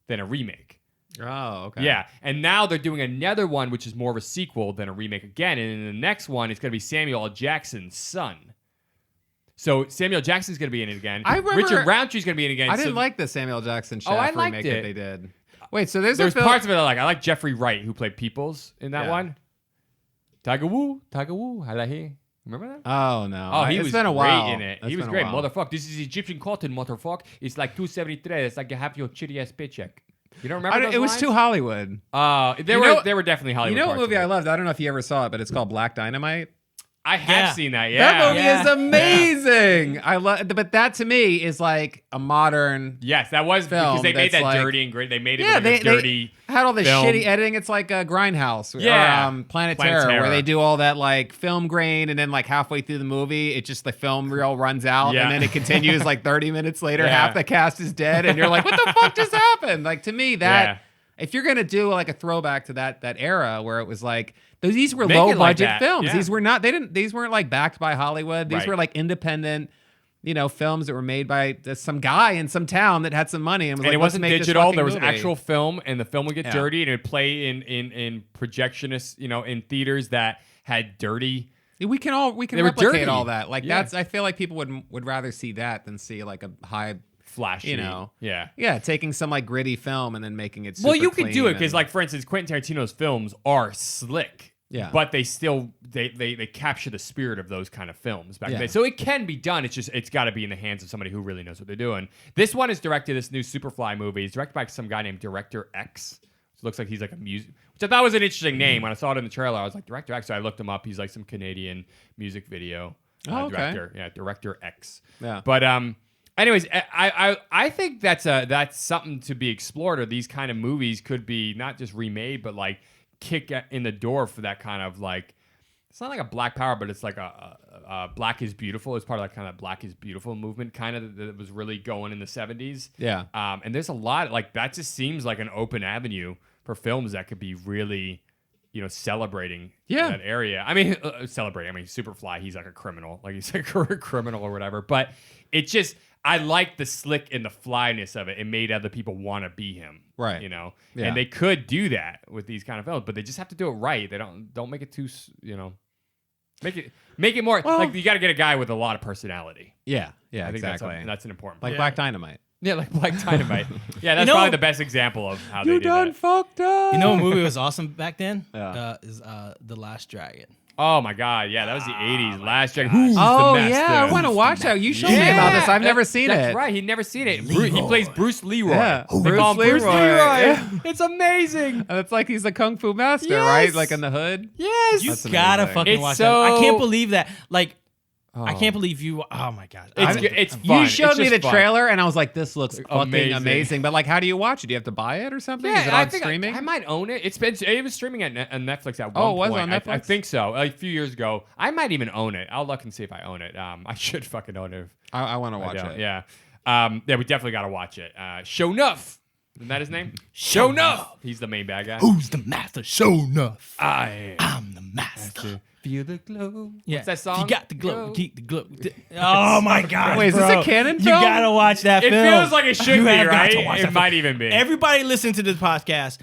than a remake. Oh, okay. Yeah, and now they're doing another one, which is more of a sequel than a remake again. And in the next one, it's going to be Samuel L. Jackson's son. So Samuel Jackson's going to be in it again. I remember, Richard Roundtree's going to be in it again. I didn't like the Samuel Jackson Shaft remake that they did. Wait, so there's parts of it I like. I like Jeffrey Wright, who played Peoples in that one. Tiger Woo, I like him. Remember that? Oh, no. Oh, It's was been a while. great in it. He was great. Motherfucker, this is Egyptian cotton, motherfucker. It's like $2.73. It's like you have your shitty-ass paycheck. You don't remember those It was lines? too Hollywood. They were definitely Hollywood. You know what parts movie of it. I loved? I don't know if you ever saw it, but it's called Black Dynamite. I have seen that. Yeah, That movie is amazing. I love, but that to me is like a modern. Yes, that was film because they made that that's like- dirty and great. They made it like a dirty. They had all this film. shitty editing. It's like a Grindhouse, Yeah. or Planet Terror, where they do all that like film grain, and then like halfway through the movie, it just the film reel runs out, Yeah. and then it continues like 30 minutes later. Yeah. Half the cast is dead, and you're like, what the fuck just happened? Like to me, that if you're gonna do like a throwback to that era where it was like. These were Make low it like budget that. films. Yeah. These were not. These weren't like backed by Hollywood. These Right. were like independent, films that were made by some guy in some town that had some money and was And like, it wasn't let's make this digital. fucking There was movie. actual film, and the film would get Yeah. dirty, and it would play in projectionists, in theaters that had dirty. We can They were replicate dirty. all that. Like Yeah. that's. I feel like people would rather see that than see like a high. Flashy, Yeah, taking some like gritty film and then making it. Super Well, you could do it clean because, and- like, for instance, Quentin Tarantino's films are slick. Yeah. But they still they capture the spirit of those kind of films back Yeah. then. So it can be done. It's got to be in the hands of somebody who really knows what they're doing. This one is directed. This new Superfly movie is directed by some guy named Director X. It looks like he's like a music, which I thought was an interesting name. When I saw it in the trailer, I was like, Director X. So I looked him up. He's like some Canadian music video director. Yeah, Director X. Yeah. But anyways, I think that's something to be explored. Or these kind of movies could be not just remade, but like kick in the door for that kind of like. It's not like a Black Power, but it's like a Black is Beautiful. It's part of that kind of Black is Beautiful movement, kind of that was really going in the 70s. Yeah. And there's a lot like that. Just seems like an open avenue for films that could be really, celebrating that area. I mean, celebrating. I mean, Superfly. He's like a criminal. Like he's like a criminal or whatever. But it just. I like the slick and the flyness of it. It made other people want to be him, Right. Yeah. Yeah. And they could do that with these kind of films, but they just have to do it right. They don't make it too, make it more like you got to get a guy with a lot of personality. Yeah, I think exactly. that's an important Like part. Black Dynamite. Yeah, like Black Dynamite. Yeah, that's probably the best example of how they did that. fucked up. You know what movie was awesome back then? Yeah. Is The Last Dragon. Oh my God, yeah, that was the '80s. Last Dragon. Who's Oh the master? yeah, I want to watch that. You showed me about this. I've never seen That's it. right. He'd never seen it. He plays Bruce Leroy. Yeah. They Bruce call him Bruce Leroy. Leroy. Yeah. It's amazing. And it's like he's a kung fu master, Yes. right? Like in the hood. Yes. You That's gotta amazing. fucking It's watch so- that. I can't believe that. Like, I Oh. can't believe you. Oh my god. It's fun. You showed It's me just the fun. trailer, and I was like, "This looks fucking Amazing. amazing." But like, how do you watch it? Do you have to buy it or something? Yeah, Is it I on think streaming? I might own it. It was streaming on Netflix at one Oh, it was point. on I Netflix? think so. A few years ago. I might even own it. I'll look and see if I own it. I should fucking own it. I want to I watch don't. it. Yeah. Yeah, we definitely got to watch it. Show Nuff. Isn't that his name? Show Nuff. He's the main bad guy. Who's the master? Show enough. I I'm the master. feel the glow. Yeah. What's that song? You got the glow. Keep the glow. Oh my god. Wait, is this a canon You film? gotta watch that It film. feels like it should You be, have got right? to watch It that might film. even be. Everybody listen to this podcast.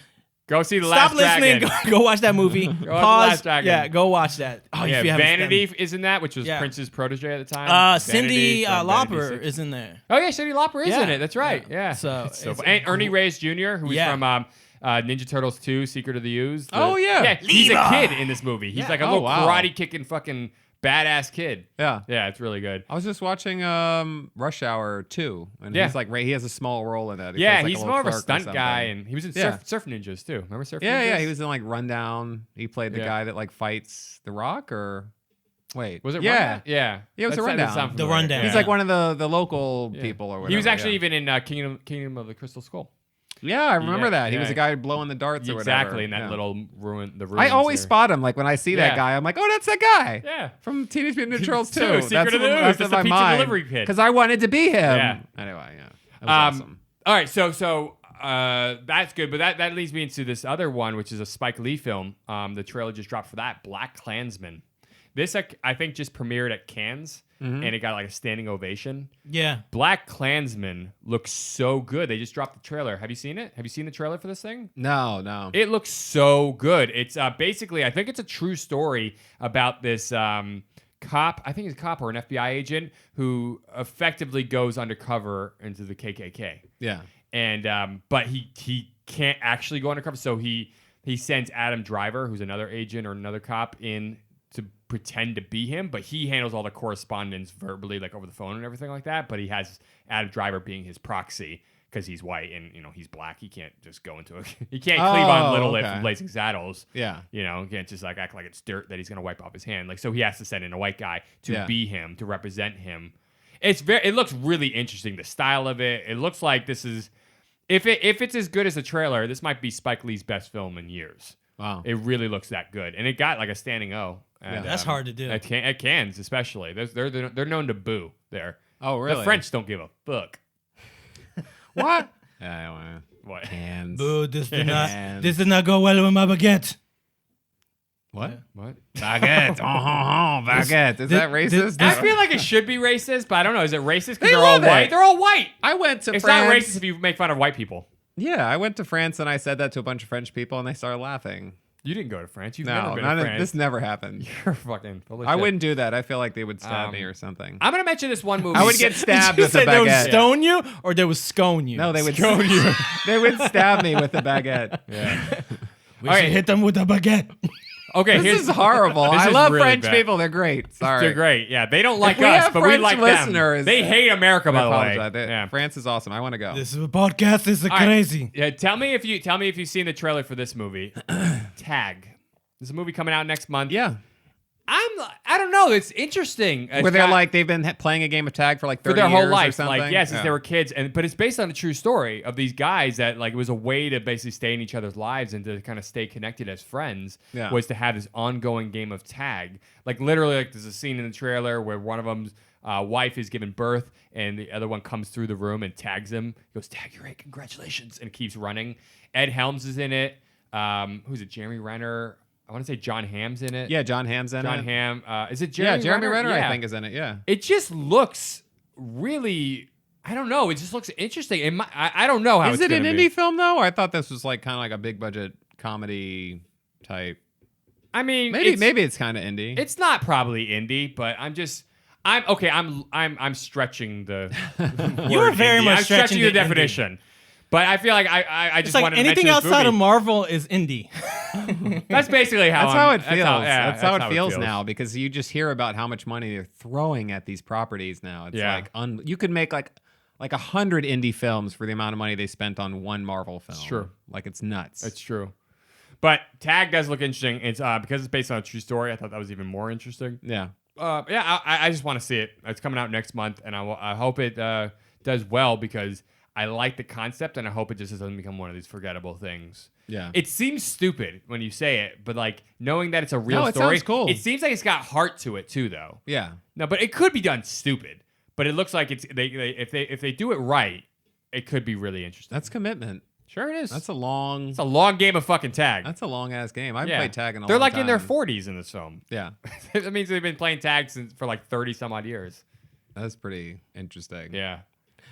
Go see The Stop Last listening. Dragon. Go watch that movie. watch The Pause. Last Dragon. Yeah, go watch that. Oh, Yeah, if you haven't- Vanity is in that, which was Yeah. Prince's protege at the time. Cindy Vanity from Vanity Lauper 6. is in there. Oh yeah, Cindy Lauper is Yeah. in it. That's right. Yeah. So It's so it's fun. And Ernie cool. Reyes Jr., who's Yeah. from Ninja Turtles 2: Secret of the Ooze. Oh, yeah. Yeah, he's a Levi. kid in this movie. He's Yeah. like a Oh, little wow. karate kicking fucking badass kid. Yeah. Yeah, it's really good. I was just watching Rush Hour 2, and Yeah. he's like he has a small role in that. He Yeah, plays, like, he's little more of a clerk or stunt something. guy, and he was in Yeah. Surf Ninjas too. Remember Surf Ninjas? Yeah, he was in like Rundown. He played the Yeah. guy that like fights The Rock, or wait, Was it Yeah, Rundown? Yeah. Yeah, it was a That Rundown. sounds The familiar. Rundown. he's Yeah. like one of the local Yeah. people or whatever. He was actually yeah. even in Kingdom of the Crystal Skull. Yeah, I remember Yeah, that. He was yeah. a guy blowing the darts or whatever. Exactly, in that Yeah. little ruin. The I ruins always there. spot him. Like when I see that Yeah. guy, I'm like, oh, that's that guy. Yeah. From Teenage Mutant Ninja Turtles Too, 2. Secret of the Ooze. That's That's in the my pizza mind. delivery kid. Because I wanted to be him. Yeah. Anyway, yeah. That was awesome. All right, so that's good, but that leads me into this other one, which is a Spike Lee film. The trailer just dropped for that, Black Klansman. This I think just premiered at Cannes, and it got like a standing ovation. Yeah. Black Klansman looks so good. They just dropped the trailer. Have you seen it? Have you seen the trailer for this thing? No. It looks so good. It's basically, I think it's a true story about this cop. I think he's a cop or an FBI agent who effectively goes undercover into the KKK. Yeah. And but he can't actually go undercover, so he sends Adam Driver, who's another agent or another cop, in to pretend to be him, but he handles all the correspondence verbally, like over the phone and everything like that. But he has Adam Driver being his proxy because he's white and he's black. He can't just go into he can't Cleavon Little Lip from Blazing Saddles. Yeah. He can't just like act like it's dirt that he's gonna wipe off his hand. Like, so he has to send in a white guy to be him, to represent him. It looks really interesting. The style of it. It looks like this is if it's as good as the trailer, this might be Spike Lee's best film in years. Wow. It really looks that good, and it got like a standing O. And, That's hard to do. At Cannes, especially. They're known to boo there. Oh, really? The French don't give a fuck. What? Yeah, What? Hands. Boo, this did Hands. not go well with my baguette. What? What? Baguette. Baguette. Is that racist? I feel like it should be racist, but I don't know. Is it racist because They they're all love it. white? They're all white. I went to It's France. not racist if you make fun of white people. Yeah, I went to France and I said that to a bunch of French people and they started laughing. You didn't go to France. You've never No, been to France. this never happened. You're fucking full of I shit. wouldn't do that. I feel like they would stab me or something. I'm gonna mention this one movie. I would get stabbed You with a said they would baguette. stone you or they would scone you? No, they would stone you. They would stab me with a baguette. Yeah. We should hit them with a baguette. Okay. This is horrible. This I is love really French bad. people. They're great. Sorry. They're great. Yeah, they don't like we us, have but we French like listeners, them. They hate America, by the way. apologize. Yeah. France is awesome. I want to go. This is a podcast. This is All right. crazy. Yeah, tell me if you've seen the trailer for this movie. Tag. There's a movie coming out next month. Yeah. I don't know. It's interesting. Where they're like, they've been playing a game of tag for like 30 for their whole years or life. something. Like, yes, since Yeah. they were kids, but it's based on a true story of these guys that like it was a way to basically stay in each other's lives and to kind of stay connected as friends. Yeah. Was to have this ongoing game of tag. Like literally, like there's a scene in the trailer where one of them's wife is giving birth and the other one comes through the room and tags him. He goes, "Tag, you're right, congratulations," and keeps running. Ed Helms is in it. Who's it? Jeremy Renner. I want to say John Hamm's in it. Yeah, John Hamm's in John it. Hamm. Is it Jeremy? Yeah, Jeremy Renner, Yeah. I think, is in it. Yeah. It just looks really. I don't know. It just looks interesting. I don't know how Is it's it an gonna be. indie film though? I thought this was like kind of like a big budget comedy type. I mean, Maybe it's kind of indie. It's not probably indie, but I'm stretching the. You were word very indie. much I'm stretching stretching the the definition. But I feel like I It's just like wanted to anything mention this outside of movie. Marvel is indie. That's basically how That's how I'm- it feels. yeah, That's how it feels now because you just hear about how much money they're throwing at these properties now. It's Yeah. like you could make like 100 indie films for the amount of money they spent on one Marvel film. true. Like it's nuts. It's true. But Tag does look interesting. It's because it's based on a true story. I thought that was even more interesting. yeah. I just want to see it. It's coming out next month, and I hope it does well because I like the concept, and I hope it just doesn't become one of these forgettable things. Yeah. It seems stupid when you say it, but like knowing that it's a real No, it story, sounds cool. it seems like it's got heart to it too, though. Yeah. No, but it could be done stupid. But it looks like if they do it right, it could be really interesting. That's commitment. Sure, it is. That's a long. It's a long game of fucking tag. That's a long ass game. I've Yeah. played tag in a They're long like time. in their 40s in this film. Yeah. That means they've been playing tag for like 30 some odd years. That's pretty interesting. Yeah.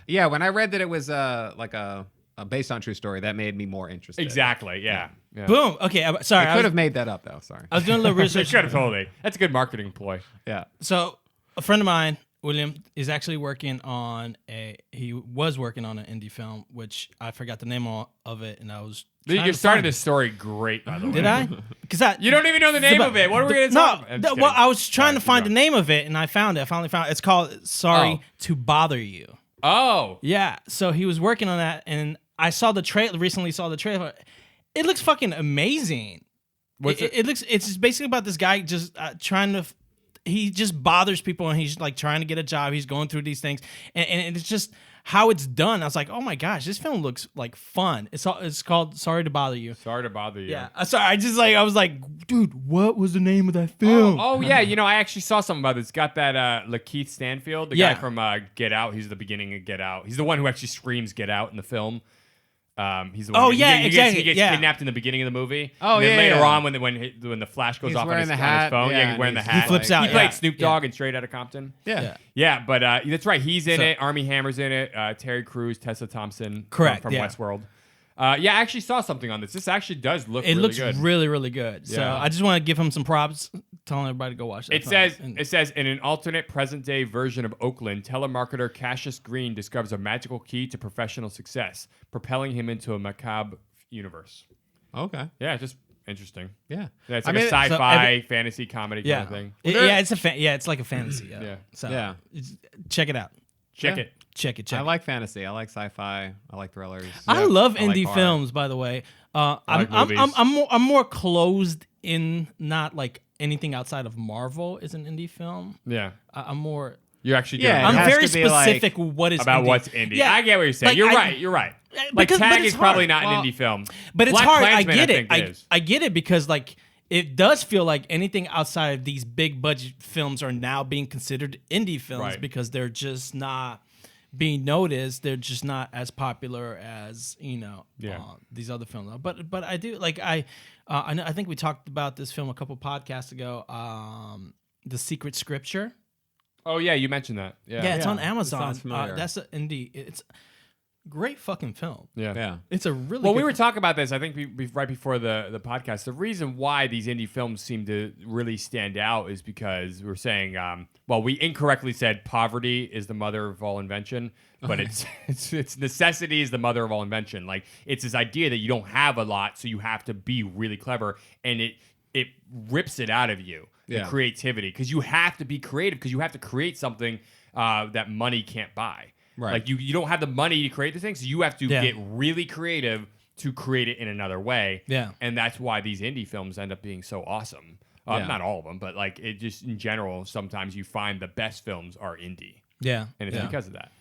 Yeah. When I read that it was like a based on true story, that made me more interested. Exactly. Yeah. Yeah. Boom. Okay. Sorry. I could have made that up though. Sorry. I was doing a little They research. should have totally. That's a good marketing ploy. Yeah. So a friend of mine, William, is actually working on he was working on an indie film, which I forgot the name of it, and I was. You're starting this story great, by the way. Did I? because You don't even know the name of it. What are we going to talk about? I'm just well, kidding. I was trying to keep find the going. name of it, and I found it. I finally found it. It's called Sorry to Bother You. Oh. Yeah, so he was working on that, and I saw the trailer. Recently, saw the trailer. It looks fucking amazing. It looks. It's just basically about this guy just trying to. He just bothers people, and he's like trying to get a job. He's going through these things, and it's just how it's done. I was like, oh my gosh, this film looks like fun. It's called Sorry to Bother You. Sorry to bother you. Yeah, sorry. I was like, dude, what was the name of that film? Oh yeah, I actually saw something about this. It's got that Lakeith Stanfield, the guy from Get Out. He's the beginning of Get Out. He's the one who actually screams Get Out in the film. He's the one. Exactly. He gets kidnapped in the beginning of the movie. Oh, and then yeah, later yeah. on, when the flash goes He's off on wearing his, the on his hat. phone, Yeah, he's wearing the and hat. he flips out, He played yeah. Snoop Dogg in Straight Outta Compton. Yeah. But that's right. He's in it. Armie Hammer's in it. Terry Crews, Tessa Thompson, Correct, from yeah. Westworld. I actually saw something on this. This actually does look It really looks good. really, really good. So Yeah. I just want to give him some props, telling everybody to go watch that. It says in an alternate present-day version of Oakland, telemarketer Cassius Green discovers a magical key to professional success, propelling him into a macabre universe. Okay. Yeah, just interesting. Yeah. Yeah, it's I like a mean, sci-fi fantasy comedy yeah, kind of thing. it's like a fantasy. Yeah. So Yeah. check it out. Check it. Check it. I like fantasy. I like sci-fi. I like thrillers. I love I like indie horror. films, by the way. like I'm movies. I'm more closed in not like anything outside of Marvel is an indie film. Yeah. I'm more. You're actually Yeah, doing it I'm has very to be, like, specific what is about indie. what's indie. Yeah, I get what you're saying. like, You're I- right. You're right. Like because- but Tag it's is probably hard. not an indie film. But it's Black hard. Klansman, I get it. think it is. I get it because like it does feel like anything outside of these big budget films are now being considered indie films Right. because they're just not being noticed. They're just not as popular as these other films. But I do like I know, I think we talked about this film a couple podcasts ago. The Secret Scripture. Oh yeah, you mentioned that. Yeah. Yeah, it's on Amazon. sounds familiar. That's an indie. It's a great fucking film. Yeah. Yeah. It's a really Well, good we were talking about this, I think, right before the podcast. The reason why these indie films seem to really stand out is because we were saying, we incorrectly said poverty is the mother of all invention, but it's necessity is the mother of all invention. Like, it's this idea that you don't have a lot, so you have to be really clever, and it rips it out of you, the Yeah. creativity, because you have to be creative, because you have to create something that money can't buy. Right. Like you don't have the money to create the thing, so you have to Yeah. get really creative to create it in another way. Yeah. And that's why these indie films end up being so awesome. Yeah. Not all of them, but like it just in general, sometimes you find the best films are indie. Yeah. And it's yeah. because of that.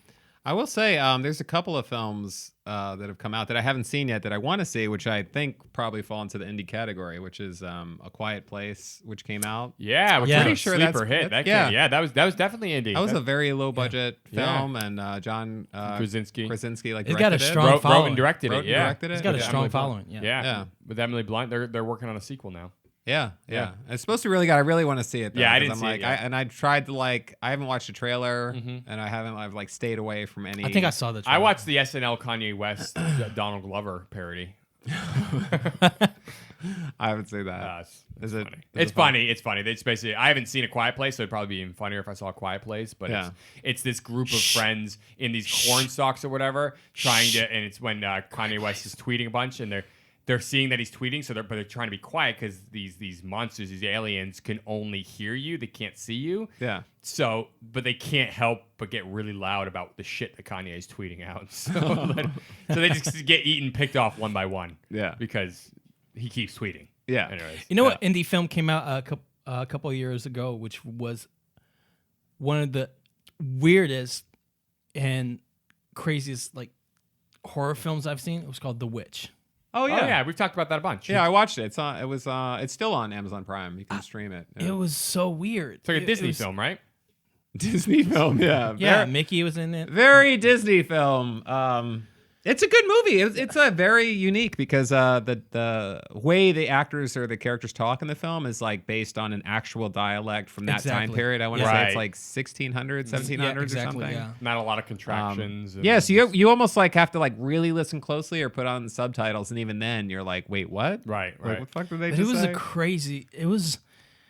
I will say there's a couple of films that have come out that I haven't seen yet that I want to see, which I think probably fall into the indie category, which is A Quiet Place, which came out. Yeah, which Yeah. was Pretty a sure sleeper that's- hit. That yeah. that was definitely indie. That was a very low budget Yeah. film, and John Krasinski. like He's got a directed it. strong wrote following. and directed Wrote it. and Yeah, directed it. He's got a With strong Emily Blunt. following. Yeah. Yeah. With Emily Blunt, they're working on a sequel now. Yeah. Yeah. It's supposed to be really good. I really want to see it. Though, Yeah, I 'cause didn't I'm see it like, yet. I tried to I haven't watched the trailer, Mm-hmm. and I've like stayed away from any. I think I saw the I trailer. watched the SNL Kanye West Donald Glover parody. I haven't seen that. Is it- funny? is It's it fun? funny. It's funny. It's basically I haven't seen A Quiet Place, so it'd probably be even funnier if I saw A Quiet Place. But Yeah. it's this group of friends in these corn stalks or whatever, trying to, and it's when Kanye West is tweeting a bunch, and they're seeing that he's tweeting, so they're trying to be quiet because these monsters, these aliens, can only hear you. They can't see you. Yeah. So, but they can't help but get really loud about the shit that Kanye is tweeting out. So they just get picked off one by one. Yeah. Because he keeps tweeting. Yeah. Anyways. You know what indie film came out a couple of years ago, which was one of the weirdest and craziest like horror films I've seen. It was called The Witch. Oh Oh yeah. yeah, we've talked about that a bunch. Yeah, I watched it. It's still on Amazon Prime. You can stream it. Yeah. It was so weird. It's like a It Disney was- film, right? Disney film. Yeah. Yeah, Very, Mickey was in it. very Disney film. It's a good movie. It's a very unique because the way the actors or the characters talk in the film is like based on an actual dialect from that time Exactly. period. I want to Yeah. say Right. it's like 1600s, 1700s Yeah, exactly, or something. yeah. Not a lot of contractions. and Yeah, so you almost like have to like really listen closely or put on subtitles, and even then you're like, wait, what? Right, Like, right. what the fuck did they But just it was say? it was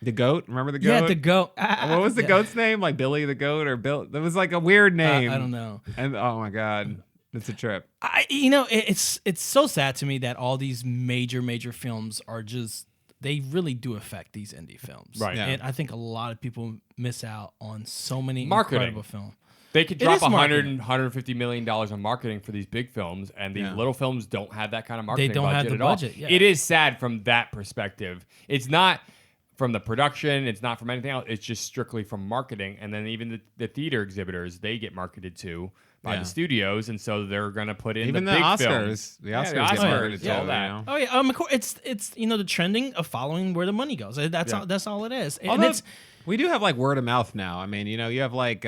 The goat? Remember the goat? yeah, the goat. What was the goat's name? Like Billy the goat or Bill? There was like a weird name. I don't know. And oh my god, it's a trip. It's so sad to me that all these major films are just they really do affect these indie films. Right. Yeah. And I think a lot of people miss out on so many Marketing. incredible films. They could It drop is $100 marketing. $150 million on marketing for these big films, and these Yeah. little films don't have that kind of marketing don't have budget the at all. budget, yeah. It is sad from that perspective. It's not from the production. It's not from anything else. It's just strictly from marketing. And then even the theater exhibitors, they get marketed to by Yeah. the studios, and so they're going to put in Even the the big Oscars. films. The Yeah, Oscars the get Oscars, marketed yeah, too, all that. you know? Oh yeah, of course, it's the trending of following where the money goes. That's Yeah. all. That's all it is. And Although it's we do have like word of mouth now. I mean, you have like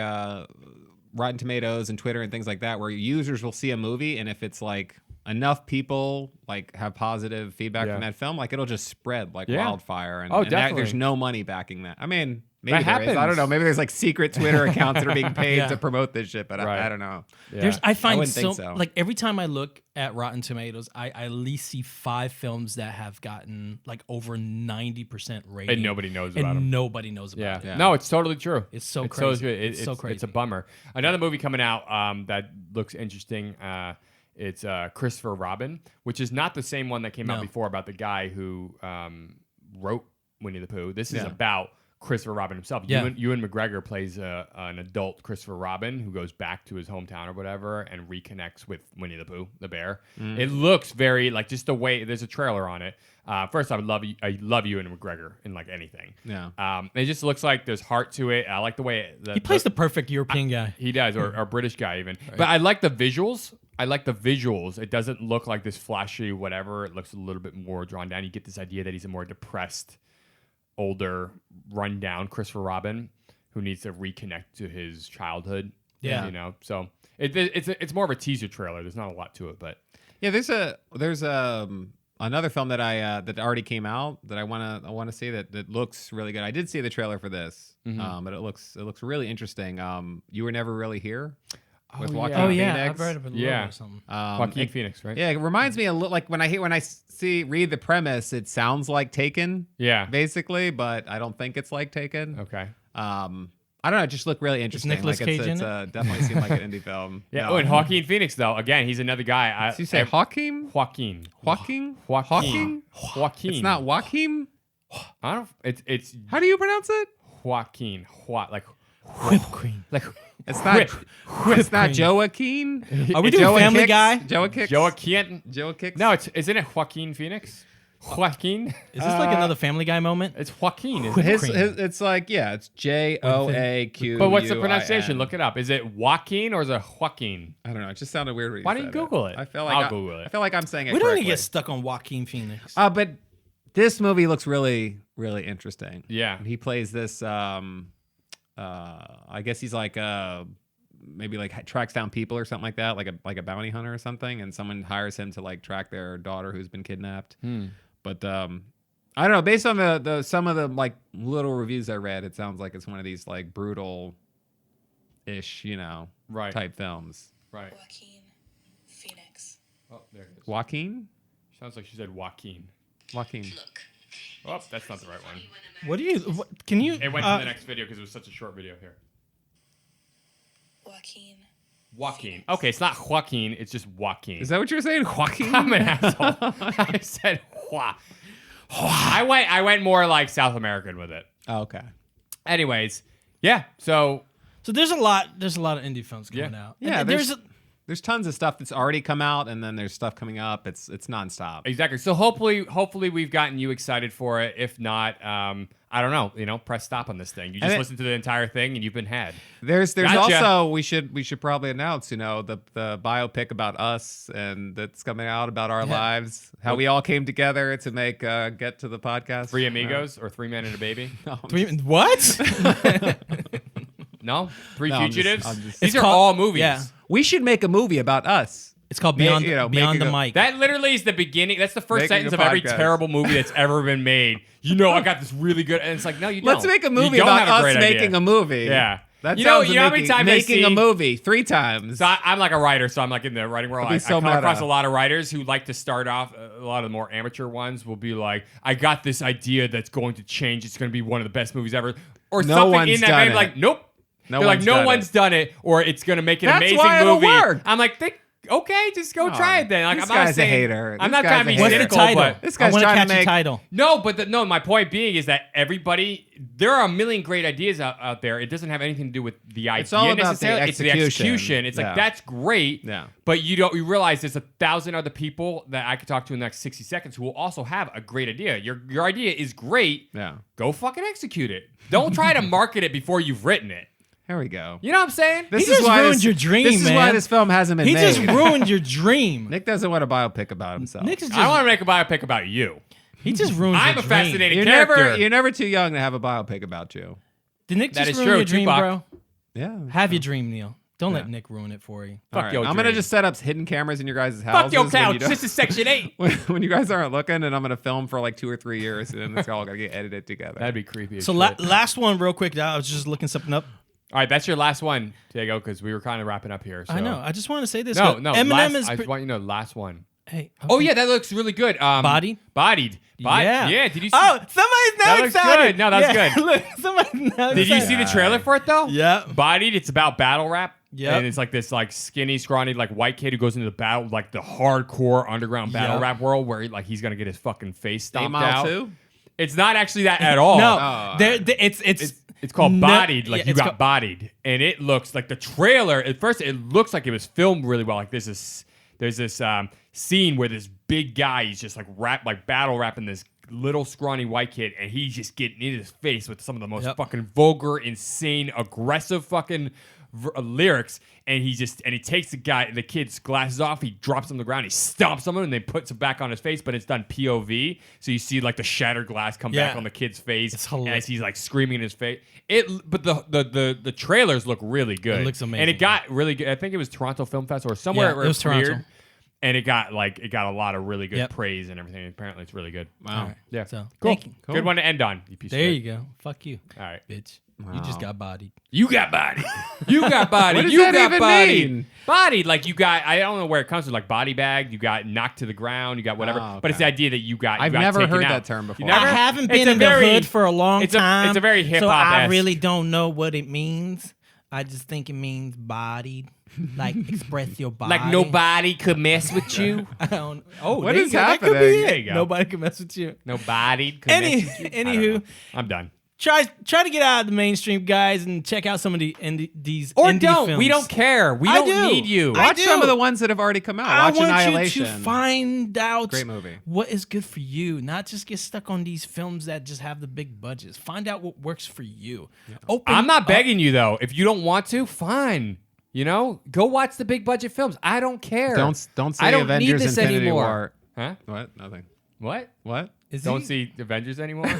Rotten Tomatoes and Twitter and things like that, where users will see a movie, and if it's like enough people like have positive feedback Yeah. from that film, like it'll just spread like Yeah. wildfire. And, Oh, and that, definitely. there's no money backing that. I mean, maybe That there is. I don't happens. know. Maybe there's like secret Twitter accounts that are being paid Yeah. to promote this shit, but Right. I don't know. Yeah. I find wouldn't think so. like every time I look at Rotten Tomatoes, I at least see 5 films that have gotten like over 90% rating, And nobody knows and about them. nobody knows about Yeah. it. Yeah. No, it's totally true. It's so it's crazy. good. It's so It's crazy. a bummer. Another movie coming out that looks interesting. It's Christopher Robin, which is not the same one that came out No. before about the guy who wrote Winnie the Pooh. This is Yeah. about Christopher Robin himself. Yeah. Ewan McGregor plays an adult Christopher Robin who goes back to his hometown or whatever and reconnects with Winnie the Pooh, the bear. It looks very like just the way there's a trailer on it. First, I love Ewan McGregor in like anything. Yeah. It just looks like there's heart to it. I like the way He plays the perfect European guy. he does, or British guy even. But I like the visuals. It doesn't look like this flashy whatever. It looks a little bit more drawn down. You get this idea that he's a more depressed, older, rundown Christopher Robin who needs to reconnect to his childhood. Yeah. You know. So it's more of a teaser trailer. There's not a lot to it, but Yeah, there's another film that that already came out that I wanna see that looks really good. I did see the trailer for this, but it looks really interesting. You Were Never Really Here with Joaquin Oh yeah, Phoenix. I've read of it a little Yeah. or something. Joaquin Phoenix, right? Yeah, it reminds me a little like when I read the premise, it sounds like Taken, Yeah. basically, but I don't think it's like Taken. Okay. I don't know, it just looked really interesting. Nicolas like Cage in definitely seemed like an indie film. Yeah. No. Oh, and Joaquin Phoenix though. Again, he's another guy. Did you say Joaquin? Joaquin. Joaquin? Joaquin. Joaquin. It's not Joaquin? I don't. It's How do you pronounce it? Joaquin. Like Whipped cream. like It's not. It's not Joaquin. Are we doing Family Guy? Joaquin. Joaquin. No, isn't it Joaquin Phoenix? Joaquin. Is this like another Family Guy moment? It's Joaquin. Isn't it? It's like it's Joaqu. But what's the pronunciation? Look it up. Is it Joaquin or is it Joaquin? I don't know. It just sounded weird. When Why you don't said you Google it? I feel like I'll Google it. I feel like I'm saying it We don't correctly. need to get stuck on Joaquin Phoenix. But this movie looks really, really interesting. Yeah. He plays this. I guess he's like maybe like tracks down people or something like that, like a bounty hunter or something, and someone hires him to like track their daughter who's been kidnapped. But I don't know. Based on the some of the like little reviews I read, it sounds like it's one of these like brutal ish, Right. type films. Right. Joaquin Phoenix. Oh, there it is. Joaquin? Sounds like she said Joaquin. Joaquin. Oh, that's not the right one. What do you? Can you? It went to the next video because it was such a short video here. Joaquin. Joaquin. Okay, it's not Joaquin. It's just Joaquin. Is that what you're saying? Joaquin? I'm an asshole. I said Hua. I went more like South American with it. Oh, okay. Anyways, yeah. So there's a lot of indie films coming out. Yeah, And there's tons of stuff that's already come out, and then there's stuff coming up. It's nonstop. exactly. So hopefully we've gotten you excited for it. If not, I don't know. Press stop on this thing. You just listen to the entire thing, and you've been had. There's Gotcha. also we should probably announce the biopic about us and that's coming out about our lives, how we all came together to make get to the podcast. Three Amigos or Three Men and a Baby. what? No, Three No, I'm just- Fugitives. I'm just- These It's are called- all movies. yeah. We should make a movie about us. It's called Make- Beyond you know, Beyond the making a- Mic. That literally is the beginning. That's the first Making sentence a of every podcast. terrible movie that's ever been made. I got this really good, and it's like, no, you don't. Let's make a You movie don't about have a great us idea. making a movie. Yeah. That You know sounds how many making, times I making a see- movie 3 times. So I'm like a writer, so I'm like in the writing world. That'd I be so come across meta. a lot of writers who like to start off. A lot of the more amateur ones will be like, "I got this idea that's going to change. It's going to be one of the best movies ever," or No something one's in that done vein. it. Like, nope. No They're like, one's no done one's it. done it, or it's going to make an That's amazing why it'll movie. work. I'm like, Okay, just go try it then. Like, this I'm not guy's a saying, hater. I'm This not guy's trying to a be What's the cynical, title? but This I guy's want to trying to catch a make- title. no, but my point being is that there are a million great ideas out there. It doesn't have anything to do with the idea It's all about the necessarily. It's the execution. execution. It's like Yeah. that's great. Yeah. But you realize there's 1,000 other people that I could talk to in the next 60 seconds who will also have a great idea. Your idea is great. Yeah. Go fucking execute it. Don't try to market it before you've written it. Here we go. You know what I'm saying? This He is just why ruined this, your dream, This is man. why this film hasn't been He made. just ruined your dream. Nick doesn't want a biopic about himself. Nick is I want just to make a biopic about you. he just ruined I'm your a dream. fascinating you're character. never too young to have a biopic about you. Did Nick That just is ruin true, your dream, Tupac. bro? Yeah. Have your dream, Neil. Don't let Nick ruin it for you. Fuck All right, your I'm gonna dream. just set up hidden cameras in your guys' houses. Fuck your when couch. you don't- This is Section 8. when you guys aren't looking, and I'm gonna film for like 2 or 3 years, and then it's all gonna get edited together. That'd be creepy. As So shit. last one, real quick. I was just looking something up. All right, that's your last one, Diego, because we were kind of wrapping up here. So. I know. I just want to say this. No, Go- no. Eminem last, is. I just want you to know last one. Hey. Oh okay. yeah, that looks really good. Bodied? Bodied. Yeah. Yeah. Did you see? Oh, somebody's now That looks excited. good. No, that's Yeah, good. Look, somebody's now Did you excited. see the trailer for it though? Yeah. Bodied. It's about battle rap. Yep. And it's like this like skinny, scrawny, like white kid who goes into the battle, like the hardcore underground battle Yep. rap world, where he's gonna get his fucking face stomped Mile out. 2? It's not actually that at all. No, It's called no- Bodied, like yeah, you it's got called- bodied, and it looks like the trailer. At first, it looks like it was filmed really well. Like there's this scene where this big guy, he's just like battle rapping this little scrawny white kid, and he's just getting in his face with some of the most Yep. fucking vulgar, insane, aggressive fucking lyrics. And he takes the kid's glasses off, he drops them on the ground, he stomps on him, and then puts it back on his face. But it's done POV, so you see like the shattered glass come back Yeah. on the kid's face It's hilarious. as he's like screaming in his face. But the trailers look really good. It looks amazing. and it got really good. I think it was Toronto Film Fest or somewhere Yeah, where it was premiered, Toronto. And it got a lot of really good Yep. praise and everything. Apparently, it's really good. Wow. All right. Yeah. So Cool. thank you. Good one to end on. You piece of There shit. you go. Fuck you, All right. bitch. You just got bodied. You got bodied. You got bodied. What does you that got even bodied. mean? Bodied, like you got. I don't know where it comes from. Like body bag. You got knocked to the ground. You got whatever. Oh, But it's the okay. idea that you got. I've got never taken heard out. that term You before. never? I haven't It's been a in very- the hood for a long time. It's a very hip So I hop. really don't know what it means. I just think it means bodied, like express your body. like nobody could mess with you. I don't. Oh, What there is you go. That could be happening? it. There you go. Nobody can mess with you. Nobody could mess with you. I don't Anywho, know. I'm done. try to get out of the mainstream, guys, and check out some of these Or indie don't. films. We don't care. We I don't do. need you. I Watch do. some of the ones that have already come out. I Watch want Annihilation. you to find out Great movie. what is good for you, not just get stuck on these films that just have the big budgets. Find out what works for you. Open I'm not up- begging you though. If you don't want to, fine. You know, go watch the big budget films. I don't care. Don't say I don't Avengers need this Infinity anymore. War. Huh? What? Nothing. What? What? Is Don't he- see Avengers anymore?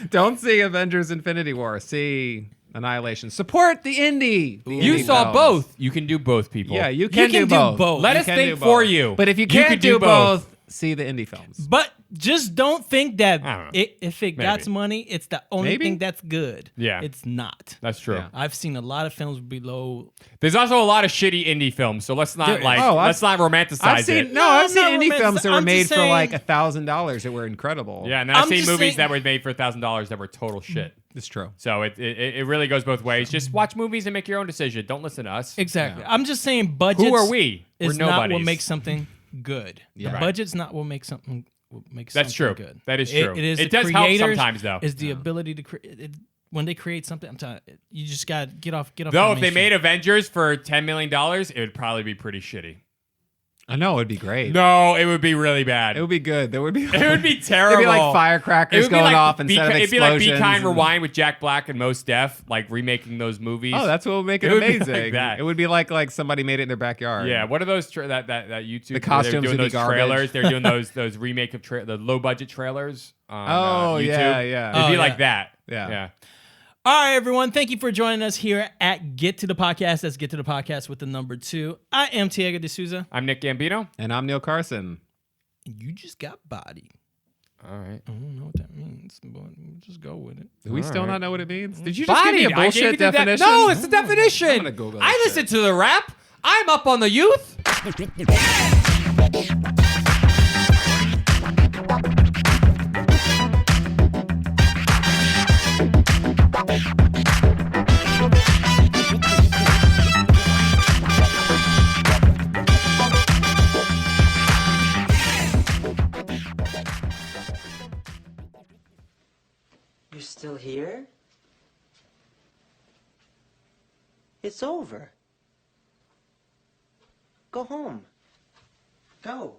Don't see Avengers Infinity War. See Annihilation. Support the indie. The You indie saw films. both. You can do both, people. Yeah, you can, do both. Let You us can think do for both. you. But if you You can't could do do both. both, see the indie films. But just don't think that I don't know. if it got Maybe. money, it's the only Maybe. thing that's good. Yeah. It's not. That's true. Yeah. I've seen a lot of films below. There's also a lot of shitty indie films, so let's not There- let's not romanticize I've seen it. no, I've I'm seen not indie films that were I'm made just for like saying- $1,000 that were incredible. Yeah, and then I've I'm seen just movies saying- that were made for $1,000 that were total shit. it's true. So it really goes both ways. Just watch movies and make your own decision. Don't listen to us. Exactly. I'm just saying budgets. Who are we? We're Is not what nobodies. makes something good. Yeah. The Right. budget's not what makes something. What makes That's something true. good. That is true. It is. It the does help creators, sometimes, though. Is the ability to create. When they create something, I'm telling you, just got to get off. Though the if they mainstream. made Avengers for $10 million, it would probably be pretty shitty. I know it'd be great. No, it would be really bad. It would be good. There would be. It would be terrible. It'd be like It firecrackers would be going like off instead of It'd be like explosions. Be Kind and- Rewind with Jack Black and Mos Def, like remaking those movies. Oh, that's what would make it, It would be amazing. like that. It would be like somebody made it in their backyard. Yeah, what are those that YouTube? The where costumes they're doing would be those garbage. trailers. They're doing those remake of the low budget trailers. On, Oh, YouTube. yeah, yeah. It'd be Oh, like yeah. that. Yeah. yeah. All right, everyone. Thank you for joining us here at Get to the Podcast. That's Get to the Podcast with the number 2. I am Tiago D'Souza. I'm Nick Gambino. And I'm Neil Carson. And you just got bodied. All right. I don't know what that means, but we'll just go with it. Do we still right. not know what it means? Did you just give me a Bodied. I gave bullshit you the definition? No, it's the definition. I'm gonna Google I this listen shit. to the rap. I'm up on the youth. dear. It's over. Go home. Go.